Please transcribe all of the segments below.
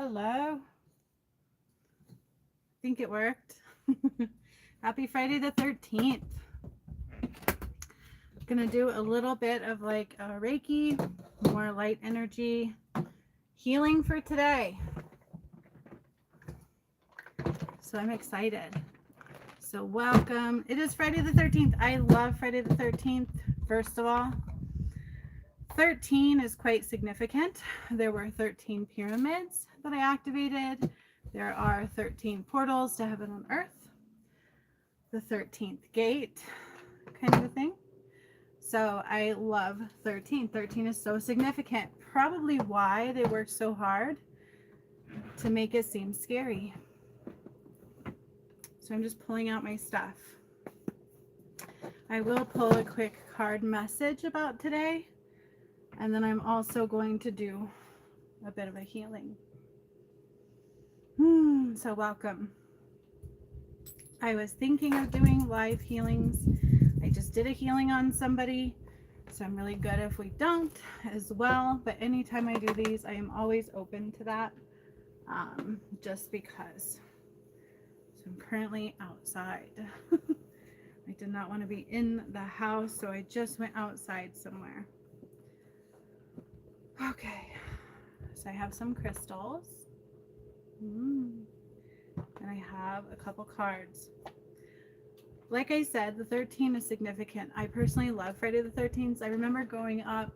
Hello. I think it worked. Happy Friday the 13th. Gonna do a little bit of like Reiki, more light energy healing for today. So I'm excited. So welcome. It is Friday the 13th. I love Friday the 13th. First of all, 13 is quite significant. There were 13 pyramids that I activated. There are 13 portals to heaven and earth. The 13th gate, kind of a thing. So I love 13. 13 is so significant. Probably why they worked so hard to make it seem scary. So I'm just pulling out my stuff. I will pull a quick card message about today. And then I'm also going to do a bit of a healing. So welcome. I was thinking of doing live healings. I just did a healing on somebody, so I'm really good if we don't as well. But anytime I do these, I am always open to that, just because. So I'm currently outside. I did not want to be in the house, so I just went outside somewhere. Okay, so I have some crystals. And I have a couple cards. Like I said, the 13 is significant. I personally love Friday the 13th. I remember growing up,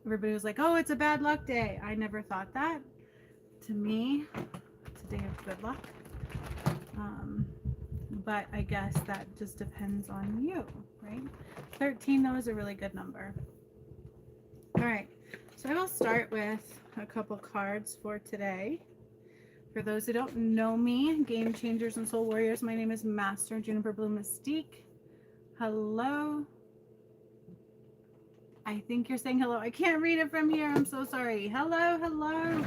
everybody was like, oh, it's a bad luck day. I never thought that. To me, it's a day of good luck. But I guess that just depends on you, right? 13, though, is a really good number. All right, so I will start with a couple cards for today. For those who don't know me, Game Changers and Soul Warriors, my name is Master Juniper Blue Mystique. Hello. I think you're saying hello. I can't read it from here. I'm so sorry. Hello, hello.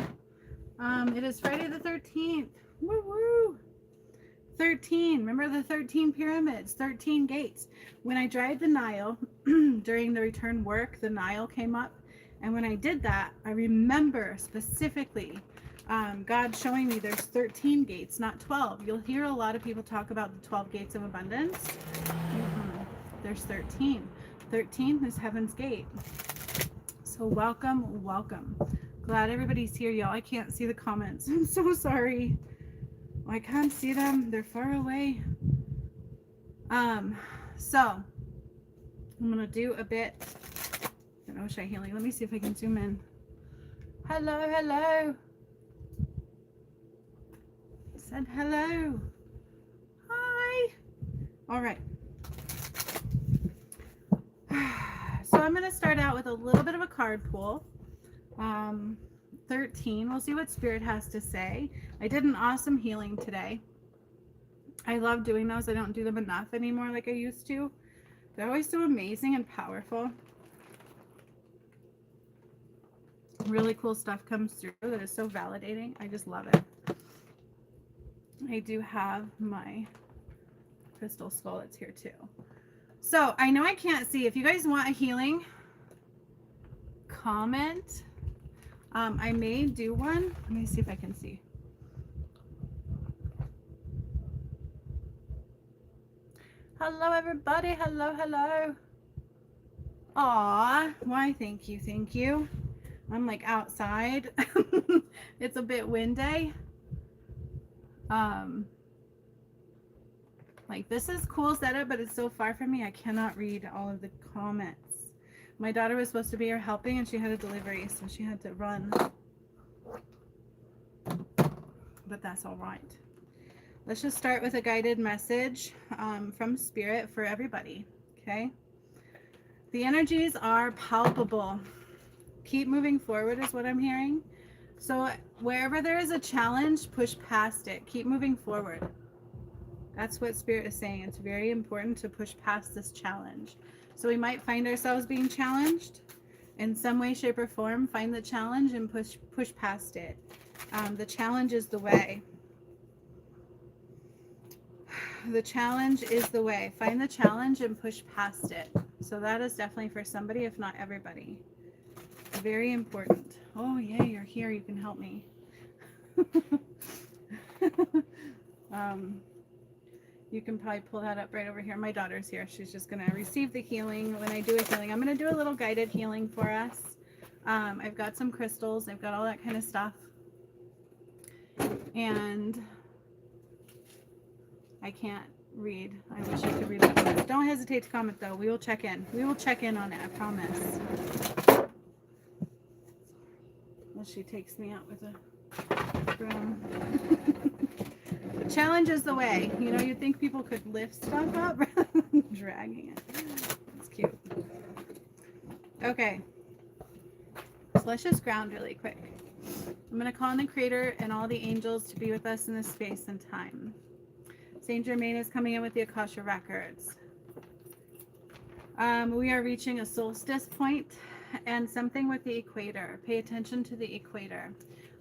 It is Friday the 13th. Woo woo. 13. Remember the 13 pyramids, 13 gates. When I dried the Nile during the return work, the Nile came up. And when I did that, I remember specifically God showing me there's 13 gates, not 12. You'll hear a lot of people talk about the 12 gates of abundance. There's 13. 13 is heaven's gate. So welcome, welcome. Glad everybody's here, y'all. I can't see the comments. I'm so sorry. I can't see them. They're far away. So I'm gonna do a bit. I wish I healing. Let me see if I can zoom in. Hello, hello. Said hello. Hi. All right. So I'm going to start out with a little bit of a card pool. 13. We'll see what Spirit has to say. I did an awesome healing today. I love doing those. I don't do them enough anymore like I used to. They're always so amazing and powerful. Really cool stuff comes through that is so validating. I just love it. I do have my crystal skull that's here too. So I know I can't see. If you guys want a healing, comment. I may do one. Let me see if I can see. Hello, everybody. Hello, hello. Aw, why? Thank you, thank you. I'm like outside. It's a bit windy. Like this is cool setup, but it's so far from me I cannot read all of the comments. My daughter was supposed to be here helping and she had a delivery, so she had to run. But that's all right. Let's just start with a guided message from Spirit for everybody, okay? The energies are palpable. Keep moving forward is what I'm hearing. So wherever there is a challenge, push past it. Keep moving forward. That's what Spirit is saying. It's very important to push past this challenge. So we might find ourselves being challenged in some way, shape, or form. Find the challenge and push past it. The challenge is the way. The challenge is the way. Find the challenge and push past it. So that is definitely for somebody, if not everybody. Very important. Oh, yeah, you're here. You can help me. You can probably pull that up right over here. My daughter's here. She's just going to receive the healing. When I do a healing, I'm going to do a little guided healing for us. I've got some crystals. I've got all that kind of stuff. And I can't read. I wish I could read the comments. Don't hesitate to comment, though. We will check in. We will check in on it, I promise. Well, she takes me out with a broom. The challenge is the way. You know, you'd think people could lift stuff up rather than dragging it. It's cute. Okay. So let's just ground really quick. I'm going to call on the Creator and all the angels to be with us in this space and time. Saint Germain is coming in with the Akasha Records. We are reaching a solstice point and something with the equator. Pay attention to the equator.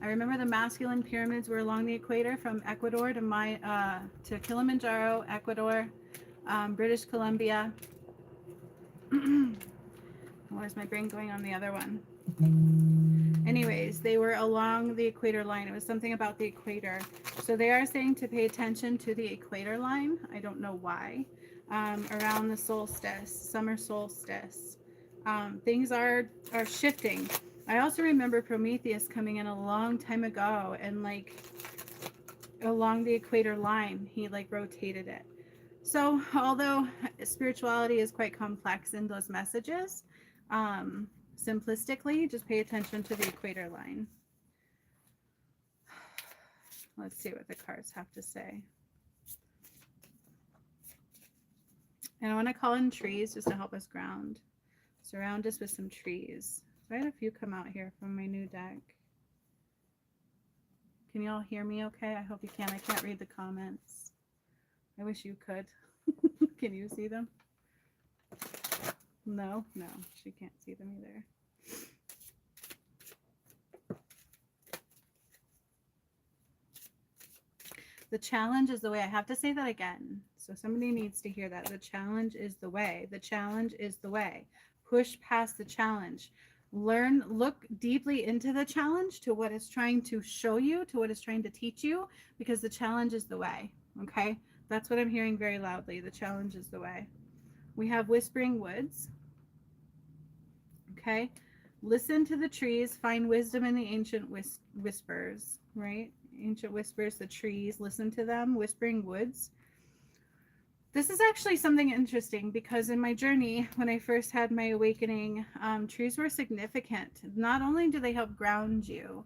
I remember the masculine pyramids were along the equator from Ecuador to Kilimanjaro, Ecuador, British Columbia. Where's my brain going on the other one? Anyways, they were along the equator line. It was something about the equator. So they are saying to pay attention to the equator line. I don't know why. Around the solstice, summer solstice. Things are shifting. I also remember Prometheus coming in a long time ago and like along the equator line, he like rotated it. So although spirituality is quite complex in those messages, simplistically, just pay attention to the equator line. Let's see what the cards have to say. And I want to call in trees just to help us ground. Surround us with some trees. So I had a few come out here from my new deck. Can you all hear me okay? I hope you can. I can't read the comments. I wish you could. Can you see them? No, she can't see them either. The challenge is the way. I have to say that again. So somebody needs to hear that. The challenge is the way. The challenge is the way. Push past the challenge. Look deeply into the challenge, to what it's trying to show you, to what it's trying to teach you, because the challenge is the way. Okay? That's what I'm hearing very loudly. The challenge is the way. We have Whispering Woods. Okay? Listen to the trees. Find wisdom in the ancient whispers, right? Ancient whispers, the trees. Listen to them. Whispering Woods. This is actually something interesting because in my journey, when I first had my awakening, trees were significant. Not only do they help ground you,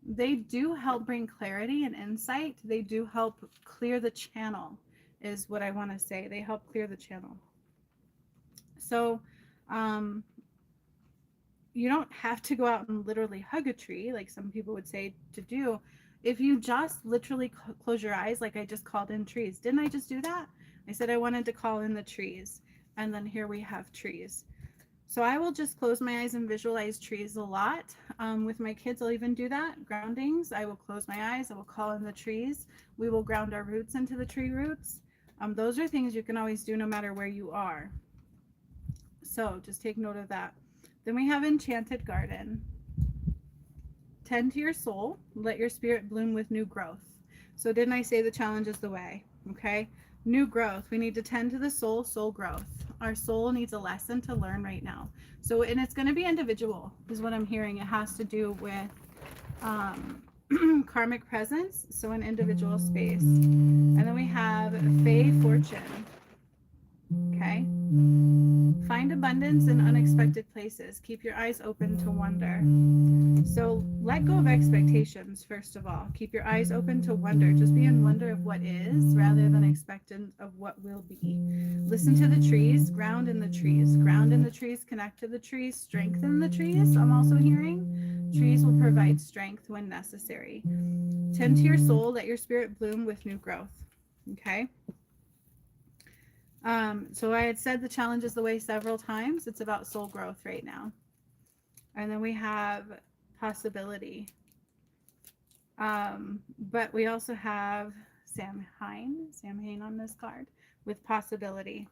they do help bring clarity and insight. They do help clear the channel, is what I want to say. They help clear the channel. So you don't have to go out and literally hug a tree like some people would say to do. If you just literally close your eyes, like I just called in trees. Didn't I just do that? I said I wanted to call in the trees, and then here we have trees. So I will just close my eyes and visualize trees a lot. With my kids, I'll even do that. Groundings, I will close my eyes. I will call in the trees. We will ground our roots into the tree roots. Those are things you can always do no matter where you are. So just take note of that. Then we have Enchanted Garden. Tend to your soul. Let your spirit bloom with new growth. So didn't I say the challenge is the way? Okay. New growth. We need to tend to the soul growth. Our soul needs a lesson to learn right now. So, and it's going to be individual is what I'm hearing. It has to do with karmic presence. So an individual space. And then we have Fey Fortune. Okay. Find abundance in unexpected places. Keep your eyes open to wonder. So let go of expectations, first of all. Keep your eyes open to wonder. Just be in wonder of what is rather than expectant of what will be. Listen to the trees. Ground in the trees. Ground in the trees. Connect to the trees. Strengthen the trees. I'm also hearing trees will provide strength when necessary. Tend to your soul. Let your spirit bloom with new growth. Okay. So I had said the challenge is the way several times. It's about soul growth right now. And then we have possibility. But we also have Samhain on this card with possibility.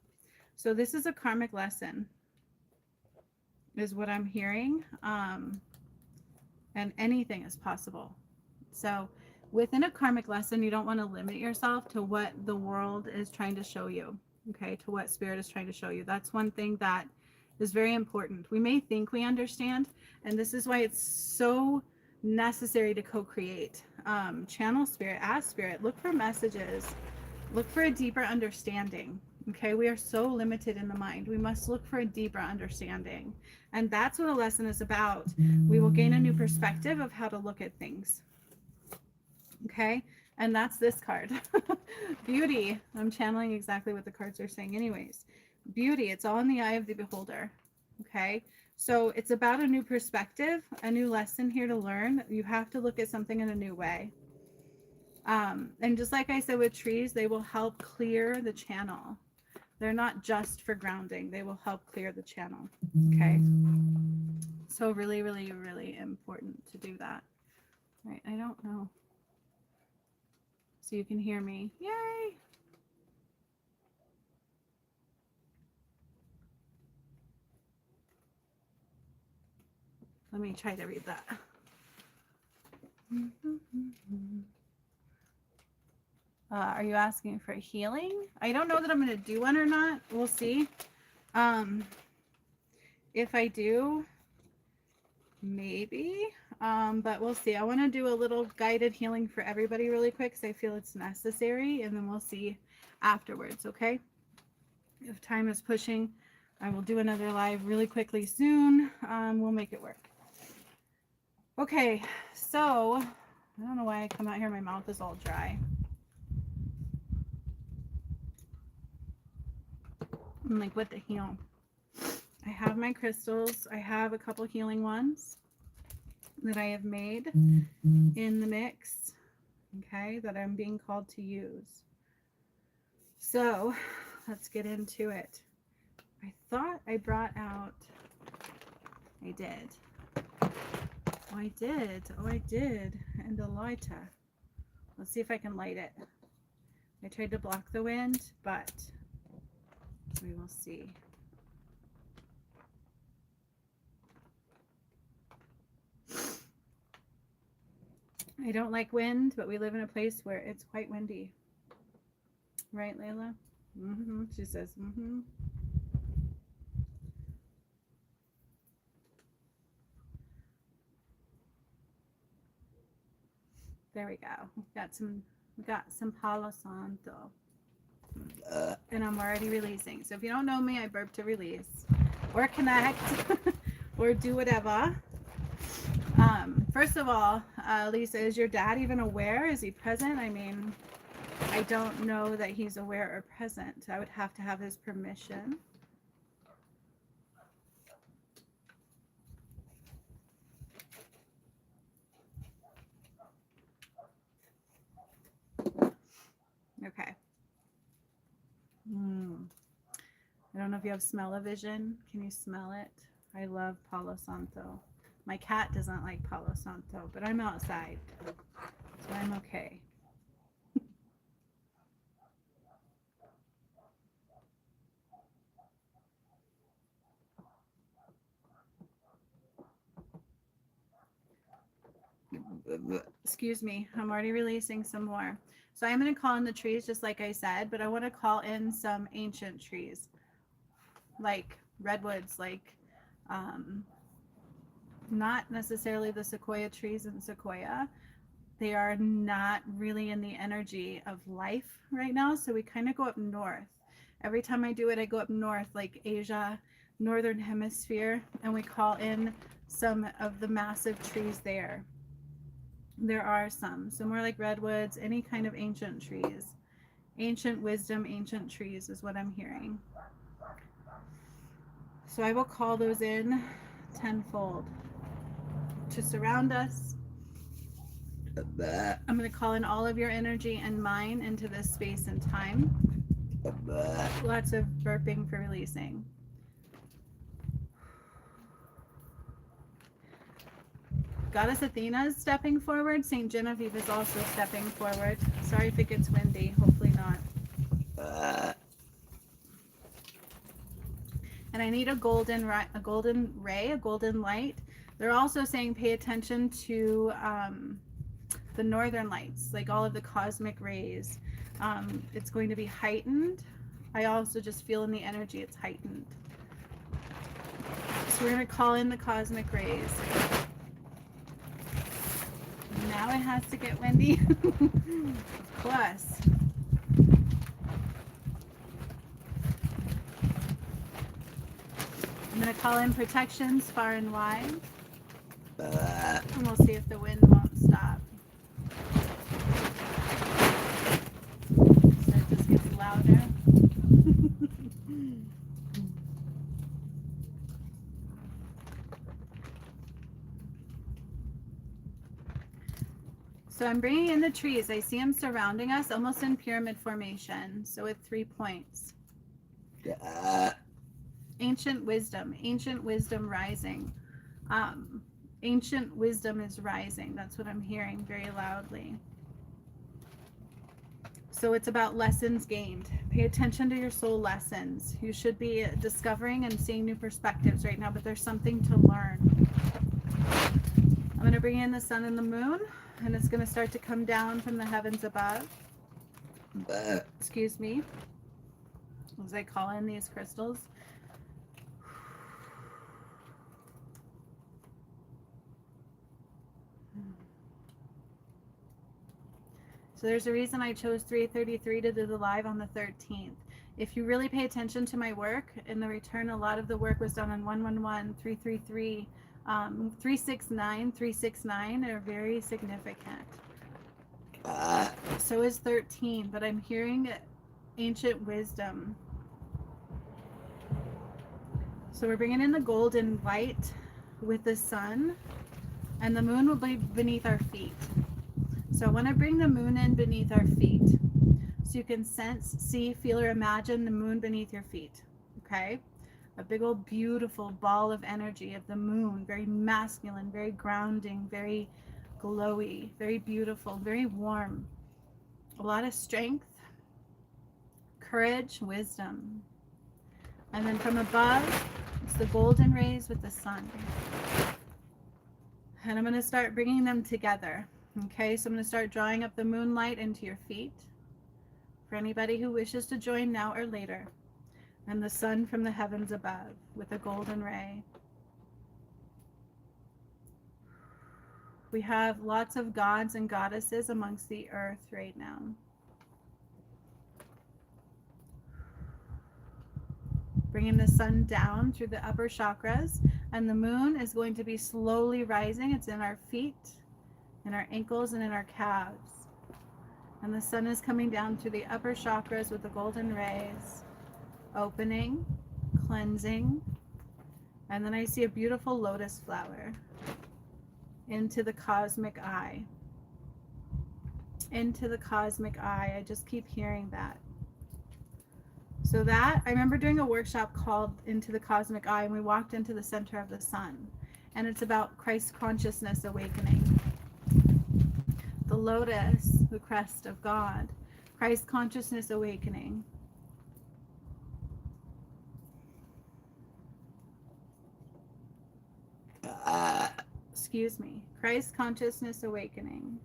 So this is a karmic lesson is what I'm hearing. And anything is possible. So within a karmic lesson, you don't want to limit yourself to what the world is trying to show you, okay, to what spirit is trying to show you. That's one thing that is very important. We may think we understand, and this is why it's so necessary to co-create. Channel spirit, ask spirit, look for messages, look for a deeper understanding. Okay, we are so limited in the mind. We must look for a deeper understanding. And that's what a lesson is about. We will gain a new perspective of how to look at things. Okay, and that's this card. Beauty. I'm channeling exactly what the cards are saying anyways. Beauty, it's all in the eye of the beholder. Okay, so it's about a new perspective, a new lesson here to learn. You have to look at something in a new way. And just like I said with trees, they will help clear the channel. They're not just for grounding. They will help clear the channel. Okay. So really, really, really important to do that. Right. I don't know. So you can hear me. Yay. Let me try to read that. Are you asking for healing? I don't know that I'm going to do one or not. We'll see. If I do, maybe. But we'll see. I want to do a little guided healing for everybody really quick because I feel it's necessary. And then we'll see afterwards, okay? If time is pushing, I will do another live really quickly soon. We'll make it work. Okay, so I don't know why I come out here. My mouth is all dry. I'm like, what the hell? I have my crystals. I have a couple healing ones that I have made in the mix, okay, that I'm being called to use. So let's get into it. I thought I brought out, I did. Oh, I did. Oh, I did. And a lighter. Let's see if I can light it. I tried to block the wind, but we will see. I don't like wind, but we live in a place where it's quite windy. Right, Layla? Mm-hmm. She says, mm-hmm. There we go. We got some Palo Santo. And I'm already releasing. So if you don't know me, I burp to release or connect or do whatever. First of all, Lisa, is your dad even aware? Is he present? I mean, I don't know that he's aware or present. I would have to have his permission. Okay. I don't know if you have smell-o-vision. Can you smell it? I love Palo Santo. My cat doesn't like Palo Santo, but I'm outside, so I'm okay. Excuse me, I'm already releasing some more. So I'm going to call in the trees just like I said, but I want to call in some ancient trees, like redwoods, like not necessarily the sequoia trees in Sequoia. They are not really in the energy of life right now, so we kind of go up north. Every time I do it, I go up north, like Asia, northern hemisphere, and we call in some of the massive trees there. There are some more like redwoods, any kind of ancient trees. Ancient wisdom, ancient trees is what I'm hearing. So I will call those in tenfold to surround us. I'm going to call in all of your energy and mine into this space and time. Lots of burping for releasing. Goddess Athena is stepping forward. St. Genevieve is also stepping forward. Sorry if it gets windy. Hopefully not. And I need a golden ray, a golden light. They're also saying pay attention to the northern lights, like all of the cosmic rays. It's going to be heightened. I also just feel in the energy it's heightened. So we're going to call in the cosmic rays. Now it has to get windy. Of course. I'm going to call in protections far and wide. And we'll see if the wind won't stop. So it just gets louder. So I'm bringing in the trees. I see them surrounding us, almost in pyramid formation. So with 3 points. Ancient wisdom rising. Ancient wisdom is rising. That's what I'm hearing very loudly. So it's about lessons gained. Pay attention to your soul lessons. You should be discovering and seeing new perspectives right now, but there's something to learn. I'm going to bring in the sun and the moon, and it's going to start to come down from the heavens above. Excuse me. As I call in these crystals. So there's a reason I chose 333 to do the live on the 13th. If you really pay attention to my work, in the return, a lot of the work was done on 111, 333, 369, 369 are very significant. So is 13, but I'm hearing ancient wisdom. So we're bringing in the gold and white with the sun, and the moon will be beneath our feet. So I want to bring the moon in beneath our feet, so you can sense, see, feel, or imagine the moon beneath your feet. Okay? A big old beautiful ball of energy of the moon, very masculine, very grounding, very glowy, very beautiful, very warm. A lot of strength, courage, wisdom. And then from above, it's the golden rays with the sun. And I'm going to start bringing them together. Okay, so I'm going to start drawing up the moonlight into your feet for anybody who wishes to join now or later. And the sun from the heavens above with a golden ray. We have lots of gods and goddesses amongst the earth right now. Bringing the sun down through the upper chakras, and the moon is going to be slowly rising. It's in our feet, in our ankles, and in our calves. And the sun is coming down through the upper chakras with the golden rays, opening, cleansing, and then I see a beautiful lotus flower into the cosmic eye. Into the cosmic eye. I just keep hearing that. So that, I remember doing a workshop called Into the Cosmic Eye, and we walked into the center of the sun. And it's about Christ consciousness awakening. The lotus, the crest of God. Christ consciousness awakening. Excuse me. Christ consciousness awakening.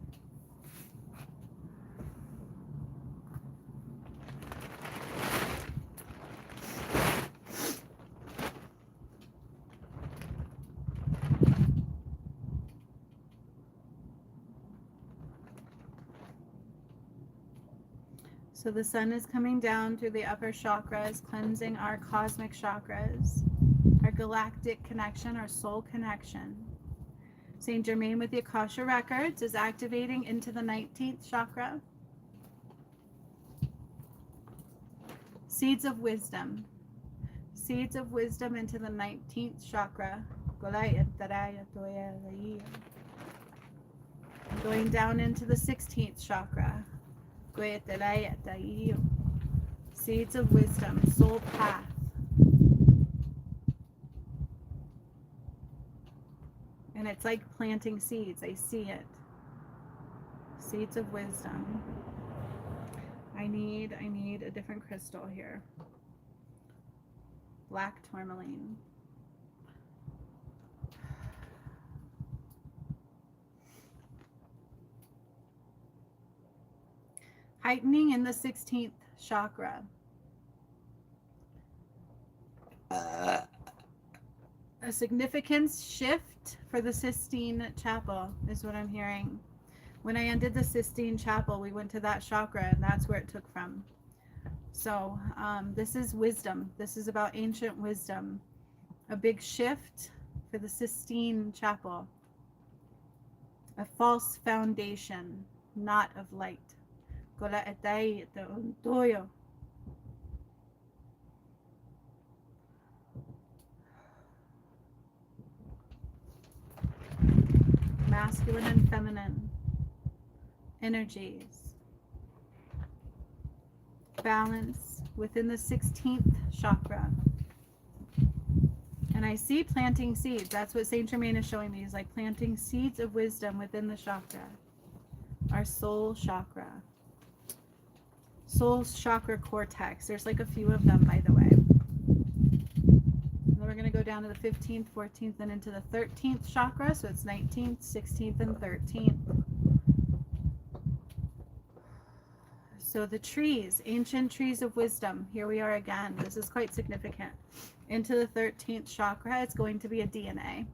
So the sun is coming down through the upper chakras, cleansing our cosmic chakras, our galactic connection, our soul connection. Saint Germain with the Akasha Records is activating into the 19th chakra. Seeds of wisdom. Seeds of wisdom into the 19th chakra. Going down into the 16th chakra. Seeds of wisdom, soul path. And it's like planting seeds. I see it. Seeds of wisdom. I need a different crystal here. Black tourmaline. heightening in the 16th chakra. A significance shift for the Sistine Chapel is what I'm hearing. When I ended the Sistine Chapel, we went to that chakra, and that's where it took from. So this is wisdom. This is about ancient wisdom. A big shift for the Sistine Chapel. A false foundation, not of light. Masculine and feminine energies. Balance within the 16th chakra. And I see planting seeds. That's what Saint Germain is showing me. He's like planting seeds of wisdom within the chakra. Our soul chakra. Soul chakra cortex. There's like a few of them, by the way. And then we're going to go down to the 15th, 14th, and into the 13th chakra. So it's 19th, 16th, and 13th. So the trees, ancient trees of wisdom. Here we are again. This is quite significant. Into the 13th chakra, it's going to be a DNA.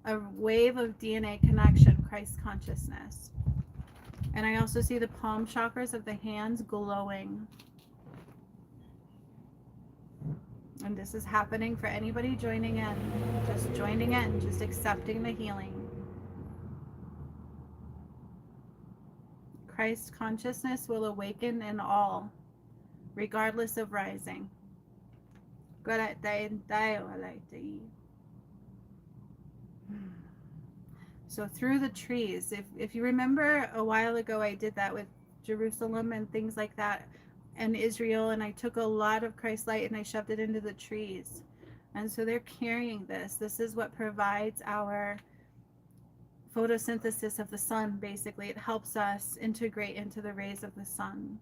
A wave of DNA connection, Christ consciousness. And I also see the palm chakras of the hands glowing. And this is happening for anybody joining in. Just joining in, just accepting the healing. Christ consciousness will awaken in all, regardless of rising. So through the trees, if you remember a while ago, I did that with Jerusalem and things like that, and Israel, and I took a lot of Christ light and I shoved it into the trees. And so they're carrying this. This is what provides our photosynthesis of the sun, basically. It helps us integrate into the rays of the sun.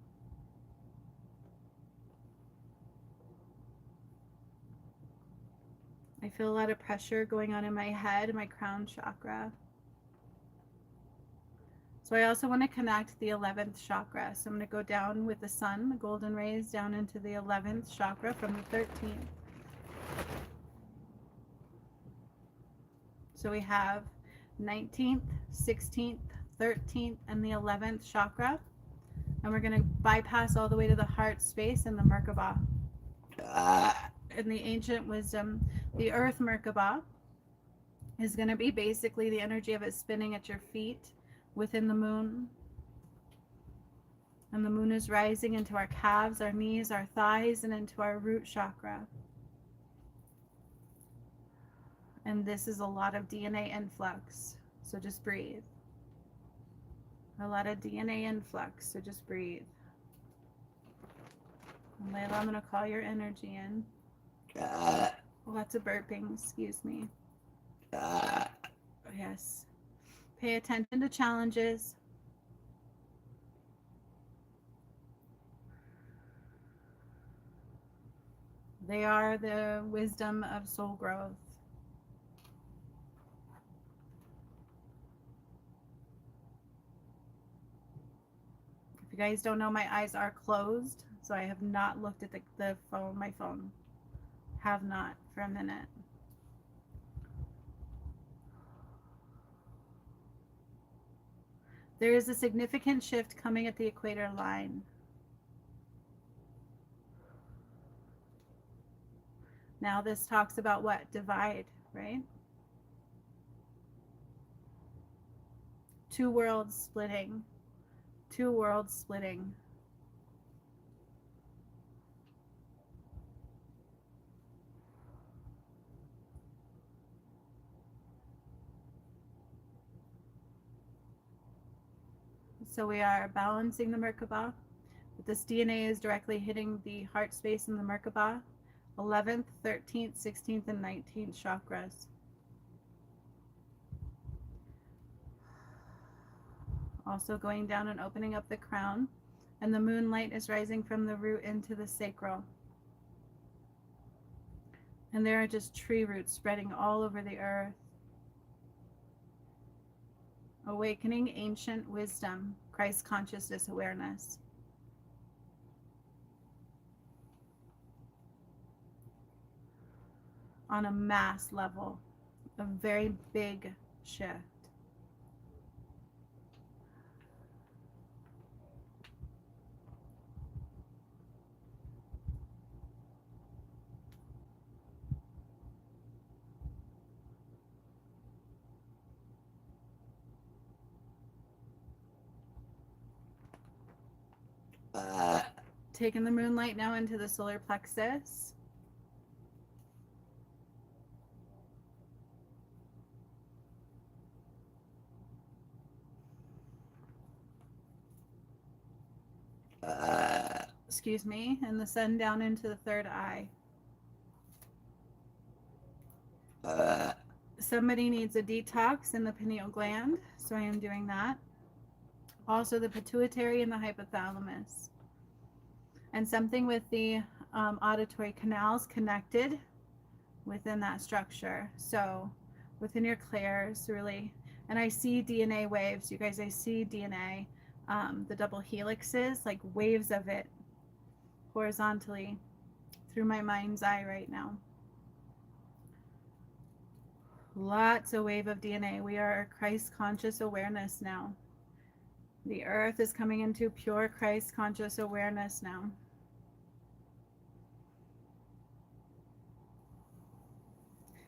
I feel a lot of pressure going on in my head, my crown chakra. So I also want to connect the 11th chakra. So I'm going to go down with the sun, the golden rays, down into the 11th chakra from the 13th. So we have 19th, 16th, 13th, and the 11th chakra. And we're going to bypass all the way to the heart space and the Merkaba. In the ancient wisdom, the earth Merkaba is going to be basically the energy of it spinning at your feet within the moon. And the moon is rising into our calves, our knees, our thighs, and into our root chakra. And this is a lot of DNA influx. So just breathe. A lot of DNA influx. So just breathe. And Layla, I'm going to call your energy in. Lots of burping. Excuse me. Yes. Pay attention to challenges. They are the wisdom of soul growth. If you guys don't know, my eyes are closed, so I have not looked at the phone, my phone. Have not for a minute. There is a significant shift coming at the equator line. Now this talks about what? Divide, right? Two worlds splitting. Two worlds splitting. So we are balancing the Merkaba. But this DNA is directly hitting the heart space in the Merkaba. 11th, 13th, 16th, and 19th chakras. Also going down and opening up the crown. And the moonlight is rising from the root into the sacral. And there are just tree roots spreading all over the earth. Awakening ancient wisdom, Christ consciousness awareness. On a mass level, a very big shift. Taking the moonlight now into the solar plexus. Excuse me, and the sun down into the third eye. Somebody needs a detox in the pineal gland, so I am doing that. Also the pituitary and the hypothalamus. And something with the auditory canals connected within that structure. So within your clairs, really. And I see DNA waves, you guys, I see DNA, the double helixes, like waves of it horizontally through my mind's eye right now. Lots of wave of DNA. We are Christ conscious awareness now. The earth is coming into pure Christ conscious awareness now.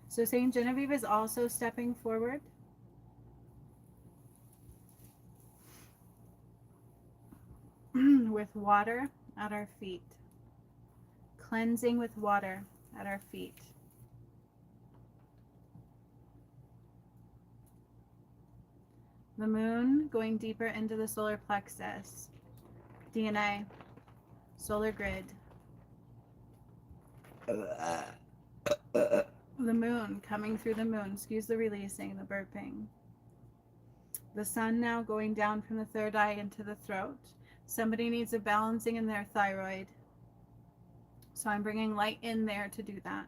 So Saint Genevieve is also stepping forward. With water at our feet. Cleansing with water at our feet. The moon going deeper into the solar plexus. DNA. Solar grid. The moon coming through the moon. Excuse the releasing, the burping. The sun now going down from the third eye into the throat. Somebody needs a balancing in their thyroid. So I'm bringing light in there to do that.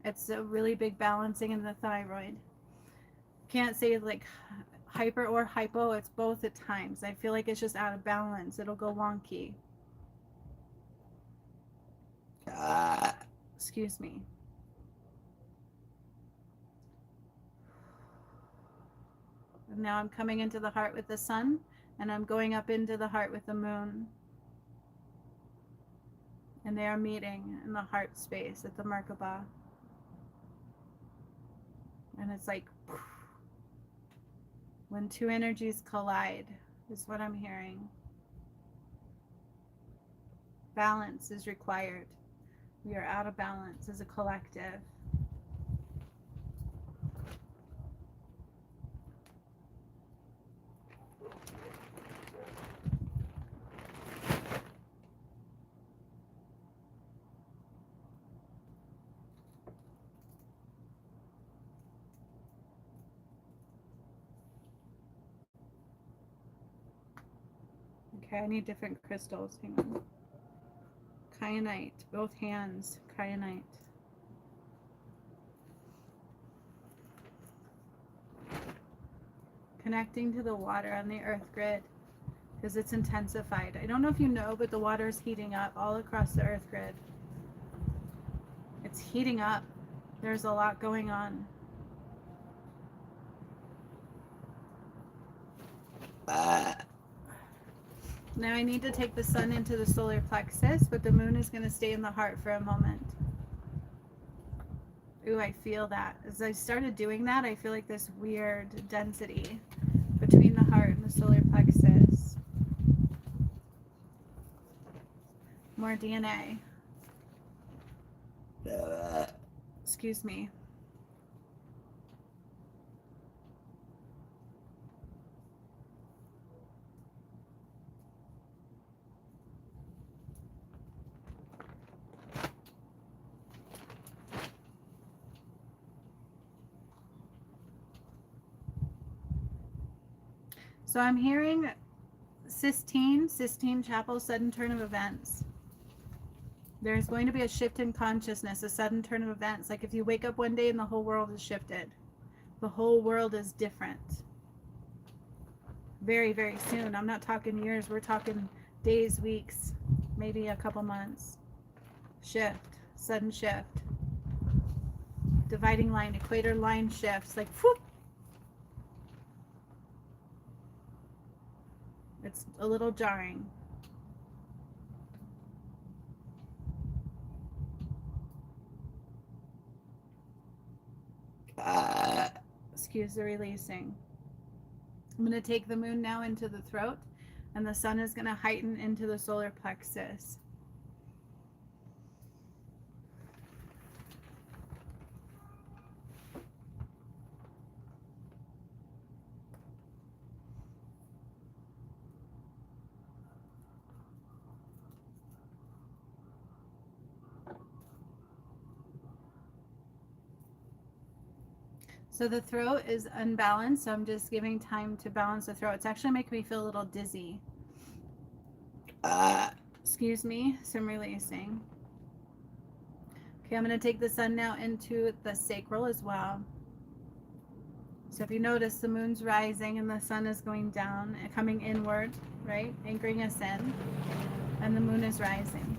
It's a really big balancing in the thyroid. Can't say like hyper or hypo, it's both at times. I feel like it's just out of balance. It'll go wonky. Excuse me. And now I'm coming into the heart with the sun, and I'm going up into the heart with the moon. And they are meeting in the heart space at the Merkaba. And it's like when two energies collide is what I'm hearing. Balance is required. We are out of balance as a collective. Okay, I need different crystals. Hang on. Kyanite, both hands, kyanite. Connecting to the water on the earth grid because it's intensified. I don't know if you know, but the water is heating up all across the earth grid. It's heating up. There's a lot going on. Now I need to take the sun into the solar plexus, but the moon is going to stay in the heart for a moment. Ooh, I feel that. As I started doing that, I feel like this weird density between the heart and the solar plexus. More DNA. Excuse me. So I'm hearing Sistine Chapel, sudden turn of events. There's going to be a shift in consciousness, a sudden turn of events. Like if you wake up one day and the whole world is shifted. The whole world is different. very, very soon. I'm not talking years. We're talking days, weeks, maybe a couple months. Shift, sudden shift. Dividing line, equator line shifts, like whoop. It's a little jarring. Excuse the releasing. I'm going to take the moon now into the throat, and the sun is going to heighten into the solar plexus. So the throat is unbalanced, so I'm just giving time to balance the throat. It's actually making me feel a little dizzy. Excuse me, some releasing. Okay, I'm going to take the sun now into the sacral as well. So if you notice, the moon's rising and the sun is going down, coming inward, right? Anchoring us in, and the moon is rising.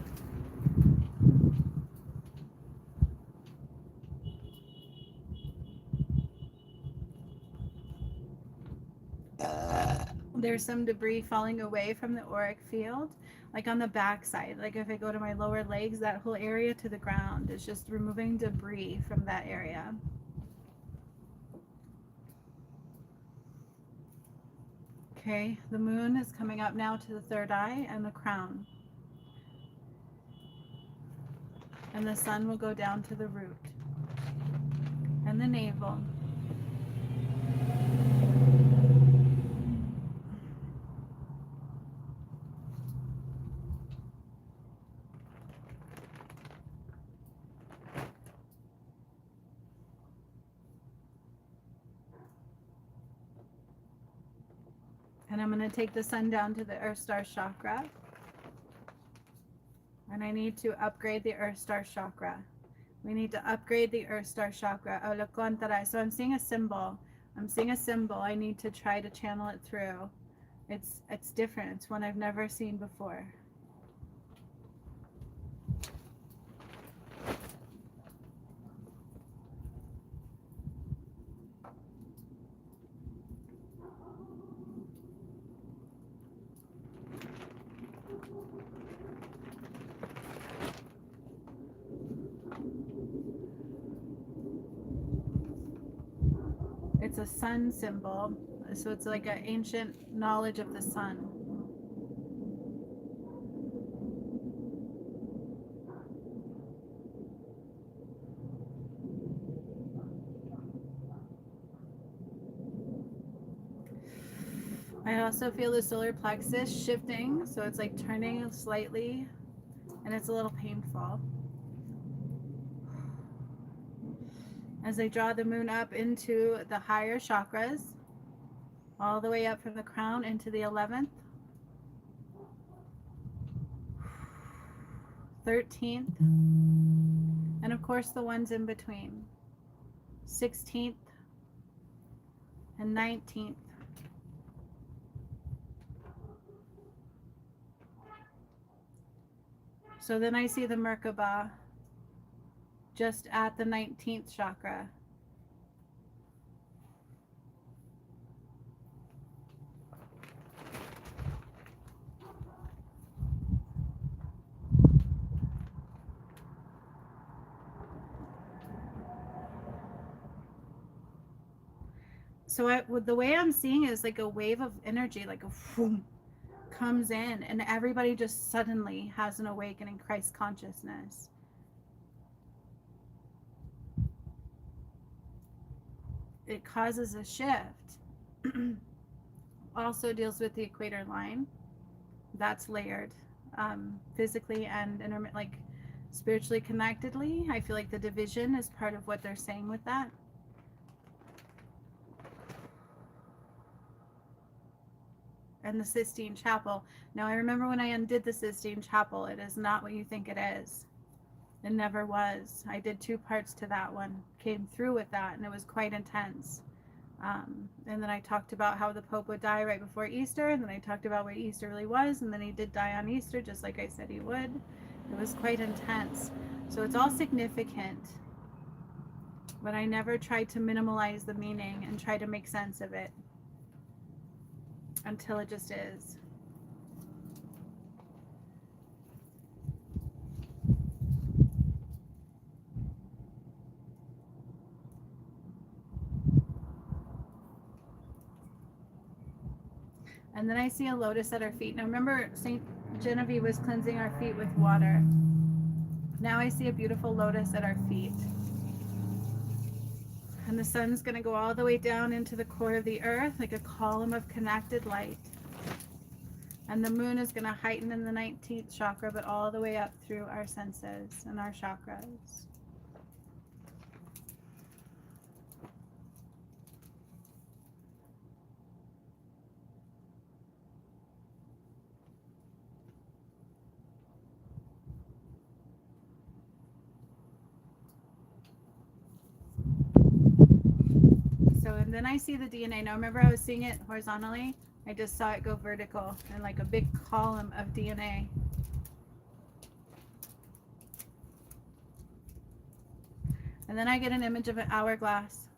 There's some debris falling away from the auric field, like on the back side. Like if I go to my lower legs, that whole area to the ground is just removing debris from that area. Okay, the moon is coming up now to the third eye and the crown. And the sun will go down to the root and the navel. And I'm going to take the sun down to the Earth Star Chakra. And I need to upgrade the Earth Star Chakra. We need to upgrade the Earth Star Chakra. So I'm seeing a symbol. I need to try to channel it through. It's different. It's one I've never seen before. It's a sun symbol, so it's like an ancient knowledge of the sun. I also feel the solar plexus shifting, so it's like turning slightly, and it's a little painful. As I draw the moon up into the higher chakras, all the way up from the crown into the 11th, 13th, and of course the ones in between, 16th and 19th. So then I see the Merkaba just at the 19th chakra. So the way I'm seeing it is like a wave of energy, like a whoom, comes in, and everybody just suddenly has an awakening Christ consciousness. It causes a shift. Also deals with the equator line. That's layered, physically and like spiritually connectedly. I feel like the division is part of what they're saying with that. And the Sistine Chapel. Now I remember when I undid the Sistine Chapel, it is not what you think it is. It never was. I did 2 parts to that one, came through with that, and it was quite intense. And then I talked about how the Pope would die right before Easter. And then I talked about what Easter really was. And then he did die on Easter, just like I said he would. It was quite intense. So it's all significant. But I never tried to minimalize the meaning and try to make sense of it until it just is. And then I see a lotus at our feet. Now remember, St. Genevieve was cleansing our feet with water. Now I see a beautiful lotus at our feet. And the sun's going to go all the way down into the core of the earth like a column of connected light. And the moon is going to heighten in the 19th chakra, but all the way up through our senses and our chakras. So, and then I see the DNA. Now remember I was seeing it horizontally? I just saw it go vertical and like a big column of DNA. And then I get an image of an hourglass.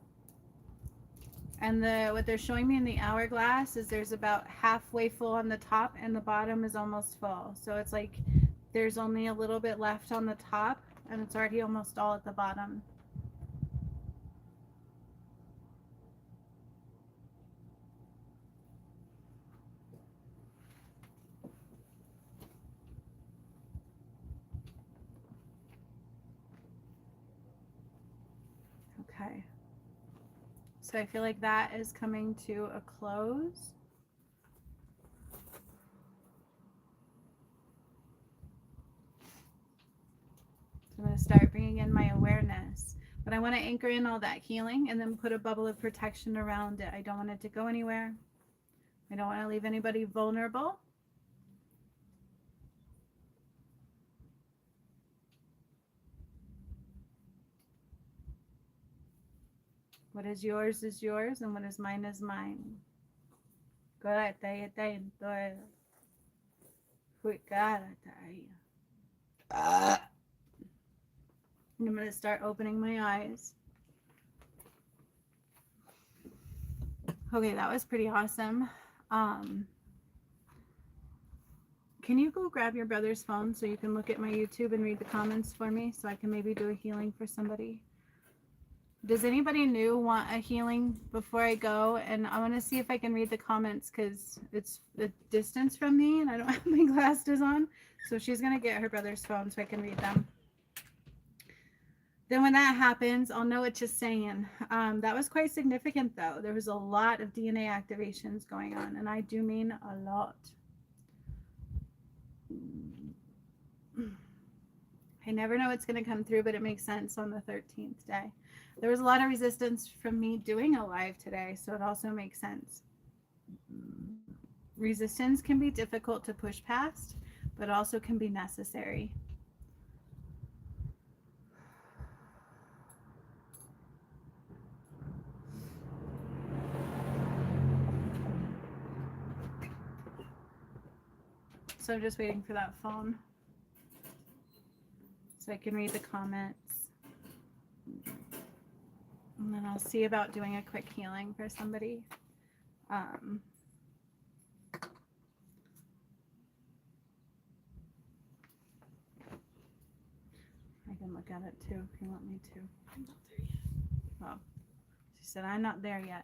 And what they're showing me in the hourglass is there's about halfway full on the top and the bottom is almost full. So it's like there's only a little bit left on the top and it's already almost all at the bottom. Okay. So I feel like that is coming to a close. So I'm going to start bringing in my awareness. But I want to anchor in all that healing and then put a bubble of protection around it. I don't want it to go anywhere. I don't want to leave anybody vulnerable. What is yours, and what is mine. And I'm going to start opening my eyes. Okay, that was pretty awesome. Can you go grab your brother's phone so you can look at my YouTube and read the comments for me so I can maybe do a healing for somebody? Does anybody new want a healing before I go? And I want to see if I can read the comments because it's a distance from me and I don't have my glasses on. So she's going to get her brother's phone so I can read them. Then when that happens, I'll know what you're saying. That was quite significant though. There was a lot of DNA activations going on, and I do mean a lot. I never know what's going to come through, but it makes sense on the 13th day. There was a lot of resistance from me doing a live today, so it also makes sense. Resistance can be difficult to push past, but also can be necessary. So I'm just waiting for that phone so I can read the comments. And then I'll see about doing a quick healing for somebody. I can look at it too if you want me to. I'm not there yet. Oh, she said, I'm not there yet.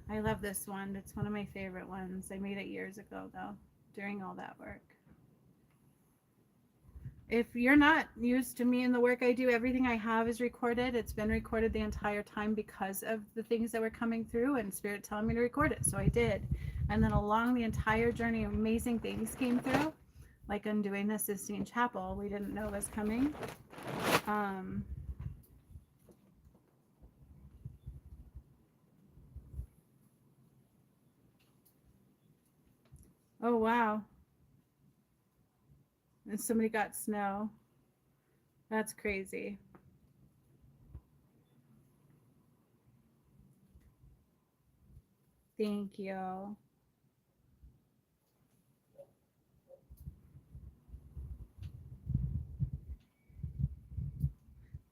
I love this one. It's one of my favorite ones. I made it years ago, though, during all that work. If you're not used to me and the work I do, everything I have is recorded. It's been recorded the entire time because of the things that were coming through and Spirit telling me to record it. So I did. And then along the entire journey, amazing things came through. Like undoing the Sistine Chapel, we didn't know was coming. Oh, wow. And somebody got snow. That's crazy. Thank you.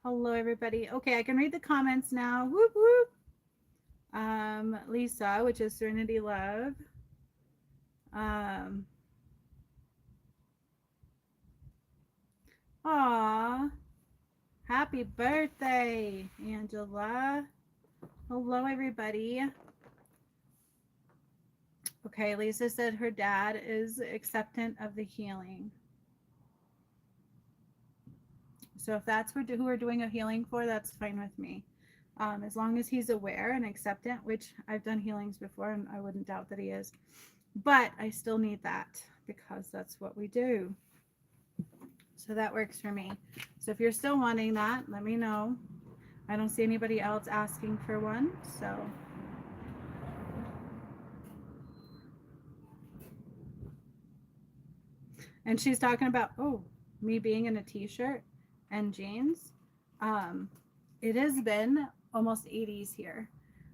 Hello, everybody. Okay, I can read the comments now. Whoop, whoop. Lisa, which is Serenity Love. Aw, happy birthday, Angela. Hello, everybody. Okay, Lisa said her dad is acceptant of the healing. So if that's who we're doing a healing for, that's fine with me. As long as he's aware and acceptant, which I've done healings before and I wouldn't doubt that he is. But I still need that because that's what we do. So that works for me. So if you're still wanting that, let me know. I don't see anybody else asking for one, so. And she's talking about, oh, me being in a t-shirt and jeans. It has been almost 80s here.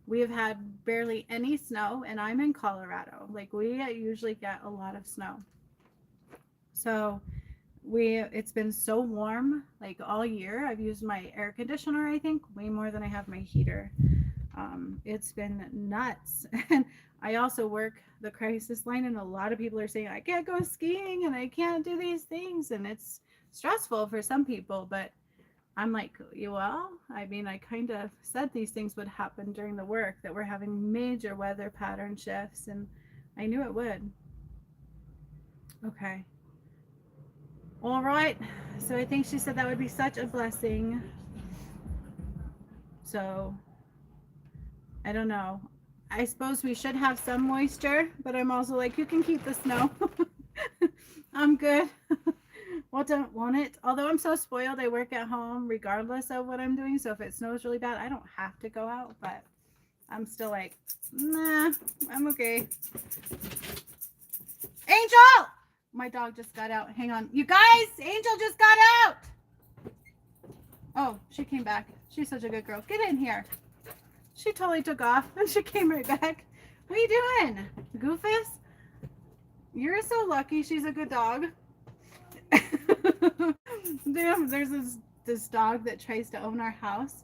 We have had barely any snow, and I'm in Colorado. Like, we usually get a lot of snow. So it's been so warm, like, all year. I've used my air conditioner, I think, way more than I have my heater. It's been nuts. And I also work the crisis line, and a lot of people are saying, I can't go skiing and I can't do these things. And it's stressful for some people, but I'm like, well, I mean, I kind of said these things would happen during the work, that we're having major weather pattern shifts, and I knew it would. Okay. All right. So I think she said that would be such a blessing. So I don't know. I suppose we should have some moisture, but I'm also like, you can keep the snow. I'm good. Well, don't want it. Although I'm so spoiled, I work at home regardless of what I'm doing. So if it snows really bad, I don't have to go out, but I'm still like, nah, I'm okay. Angel! My dog just got out. Hang on. You guys, Angel just got out. Oh, she came back. She's such a good girl. Get in here. She totally took off and she came right back. What are you doing, Goofus? You're so lucky she's a good dog. There's this dog that tries to own our house,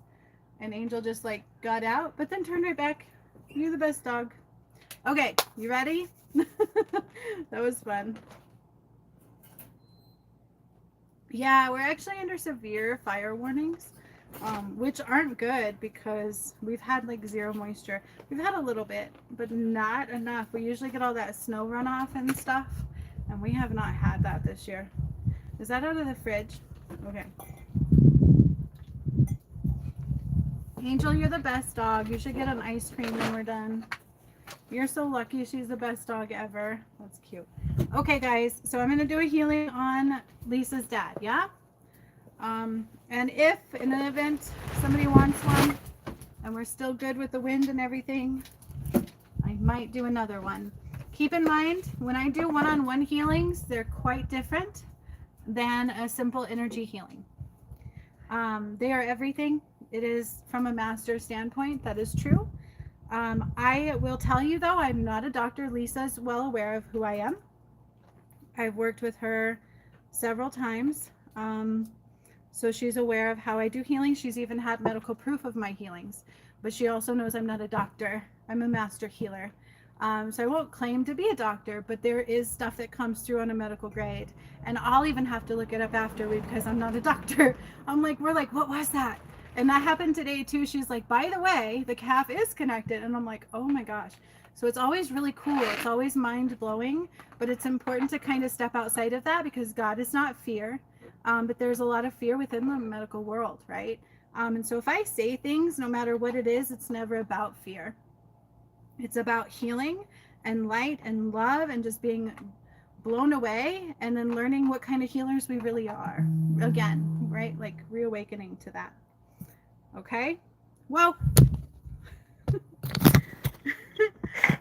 and Angel just like got out but then turned right back. You're the best dog. Okay, you ready? That was fun. Yeah, we're actually under severe fire warnings, which aren't good because we've had like zero moisture. We've had a little bit, but not enough. We usually get all that snow runoff and stuff, and we have not had that this year. Is that out of the fridge? Okay. Angel, you're the best dog. You should get an ice cream when we're done. You're so lucky. She's the best dog ever. That's cute. Okay, guys. So I'm going to do a healing on Lisa's dad, yeah? And if, in an event, somebody wants one, and we're still good with the wind and everything, I might do another one. Keep in mind, when I do one-on-one healings, they're quite different than a simple energy healing. They are everything. It is from a master standpoint. That is true. I will tell you, though, I'm not a doctor. Lisa's well aware of who I am. I've worked with her several times. So she's aware of how I do healing. She's even had medical proof of my healings. But she also knows I'm not a doctor. I'm a master healer. So I won't claim to be a doctor, but there is stuff that comes through on a medical grade. And I'll even have to look it up afterward because I'm not a doctor. We're like, what was that? And that happened today too. She's like, by the way, the calf is connected. And I'm like, oh my gosh. So it's always really cool. It's always mind blowing, but it's important to kind of step outside of that because God is not fear. But there's a lot of fear within the medical world, right? And so if I say things, no matter what it is, it's never about fear. It's about healing and light and love and just being blown away and then learning what kind of healers we really are. Again, right? Like reawakening to that. Okay? Well,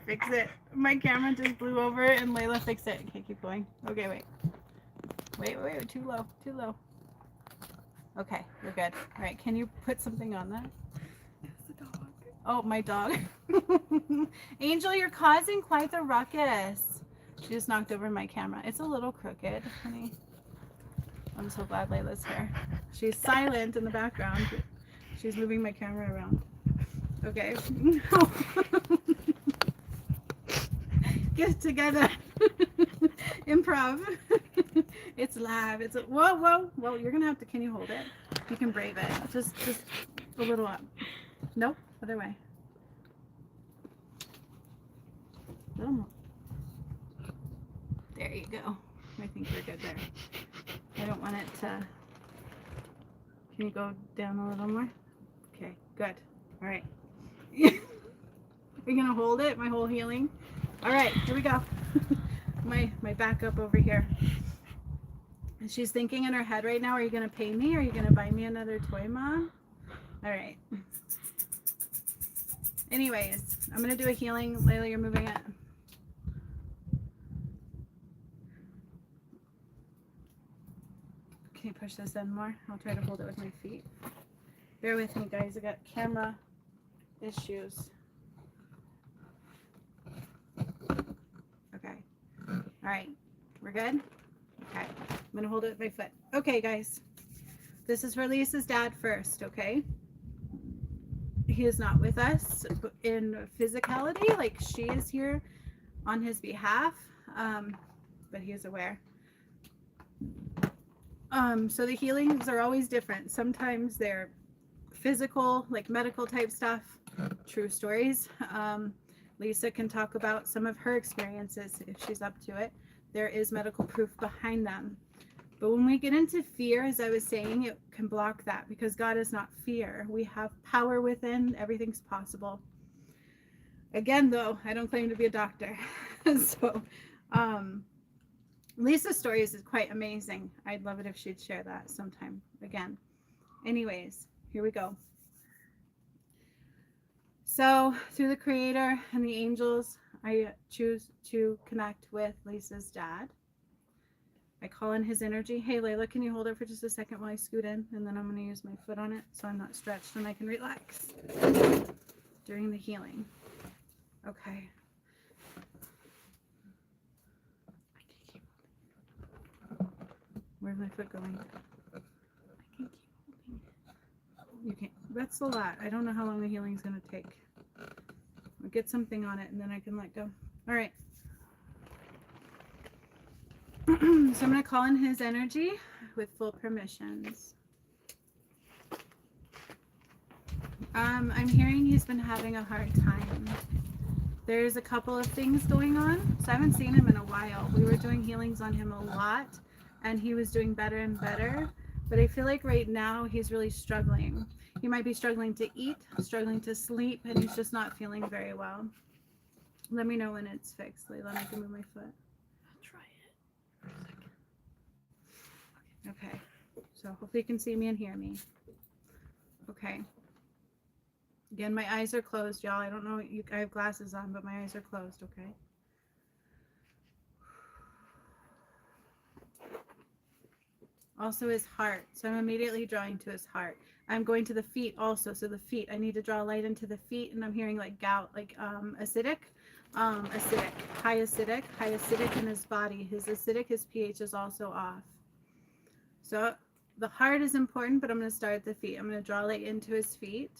fix it. My camera just blew over and Layla fixed it. Okay, keep going. Okay, wait. Wait, too low, too low. Okay, we're good. All right, can you put something on that? It's a dog. Oh, my dog. Angel, you're causing quite the ruckus. She just knocked over my camera. It's a little crooked, honey. I'm so glad Layla's here. She's silent in the background. She's moving my camera around. Okay. Get together. Improv. It's live. It's a, whoa. You're gonna have to. Can you hold it? You can brave it. Just a little up. Nope. Other way. Little more. There you go. I think we're good there. I don't want it to. Can you go down a little more? Okay. Good. All right. We're gonna hold it. My whole healing. All right. Here we go. my backup over here. And she's thinking in her head right now, are you going to pay me? Or are you going to buy me another toy, Mom? All right. Anyways, I'm going to do a healing. Layla, you're moving it. Can you push this in more? I'll try to hold it with my feet. Bear with me, guys. I got camera issues. Okay. All right. We're good? Okay. I'm going to hold it with my foot. Okay, guys. This is for Lisa's dad first, okay? He is not with us in physicality. Like, she is here on his behalf, but he is aware. So the healings are always different. Sometimes they're physical, like medical type stuff, true stories. Lisa can talk about some of her experiences if she's up to it. There is medical proof behind them. But when we get into fear, as I was saying, it can block that because God is not fear. We have power within. Everything's possible. Again, though, I don't claim to be a doctor. So Lisa's stories is quite amazing. I'd love it if she'd share that sometime again. Anyways, here we go. So through the Creator and the angels, I choose to connect with Lisa's dad. I call in his energy. Hey, Layla, can you hold it for just a second while I scoot in? And then I'm going to use my foot on it so I'm not stretched and I can relax during the healing. Okay. Where's my foot going? I can keep holding it. You can't. That's a lot. I don't know how long the healing is going to take. I'll get something on it and then I can let go. All right. So I'm going to call in his energy with full permissions. I'm hearing he's been having a hard time. There's a couple of things going on. So I haven't seen him in a while. We were doing healings on him a lot and he was doing better and better. But I feel like right now he's really struggling. He might be struggling to eat, struggling to sleep, and he's just not feeling very well. Let me know when it's fixed, Layla. I can move my foot. I'll try it for a second. Okay. So hopefully you can see me and hear me. Okay. Again, my eyes are closed, y'all. I don't know. I have glasses on, but my eyes are closed, okay? Also his heart. So I'm immediately drawing to his heart. I'm going to the feet also. So the feet, I need to draw light into the feet, and I'm hearing like gout, like acidic high acidic in his body. His acidic, his pH is also off. So the heart is important, but I'm going to start at the feet. I'm going to draw light into his feet.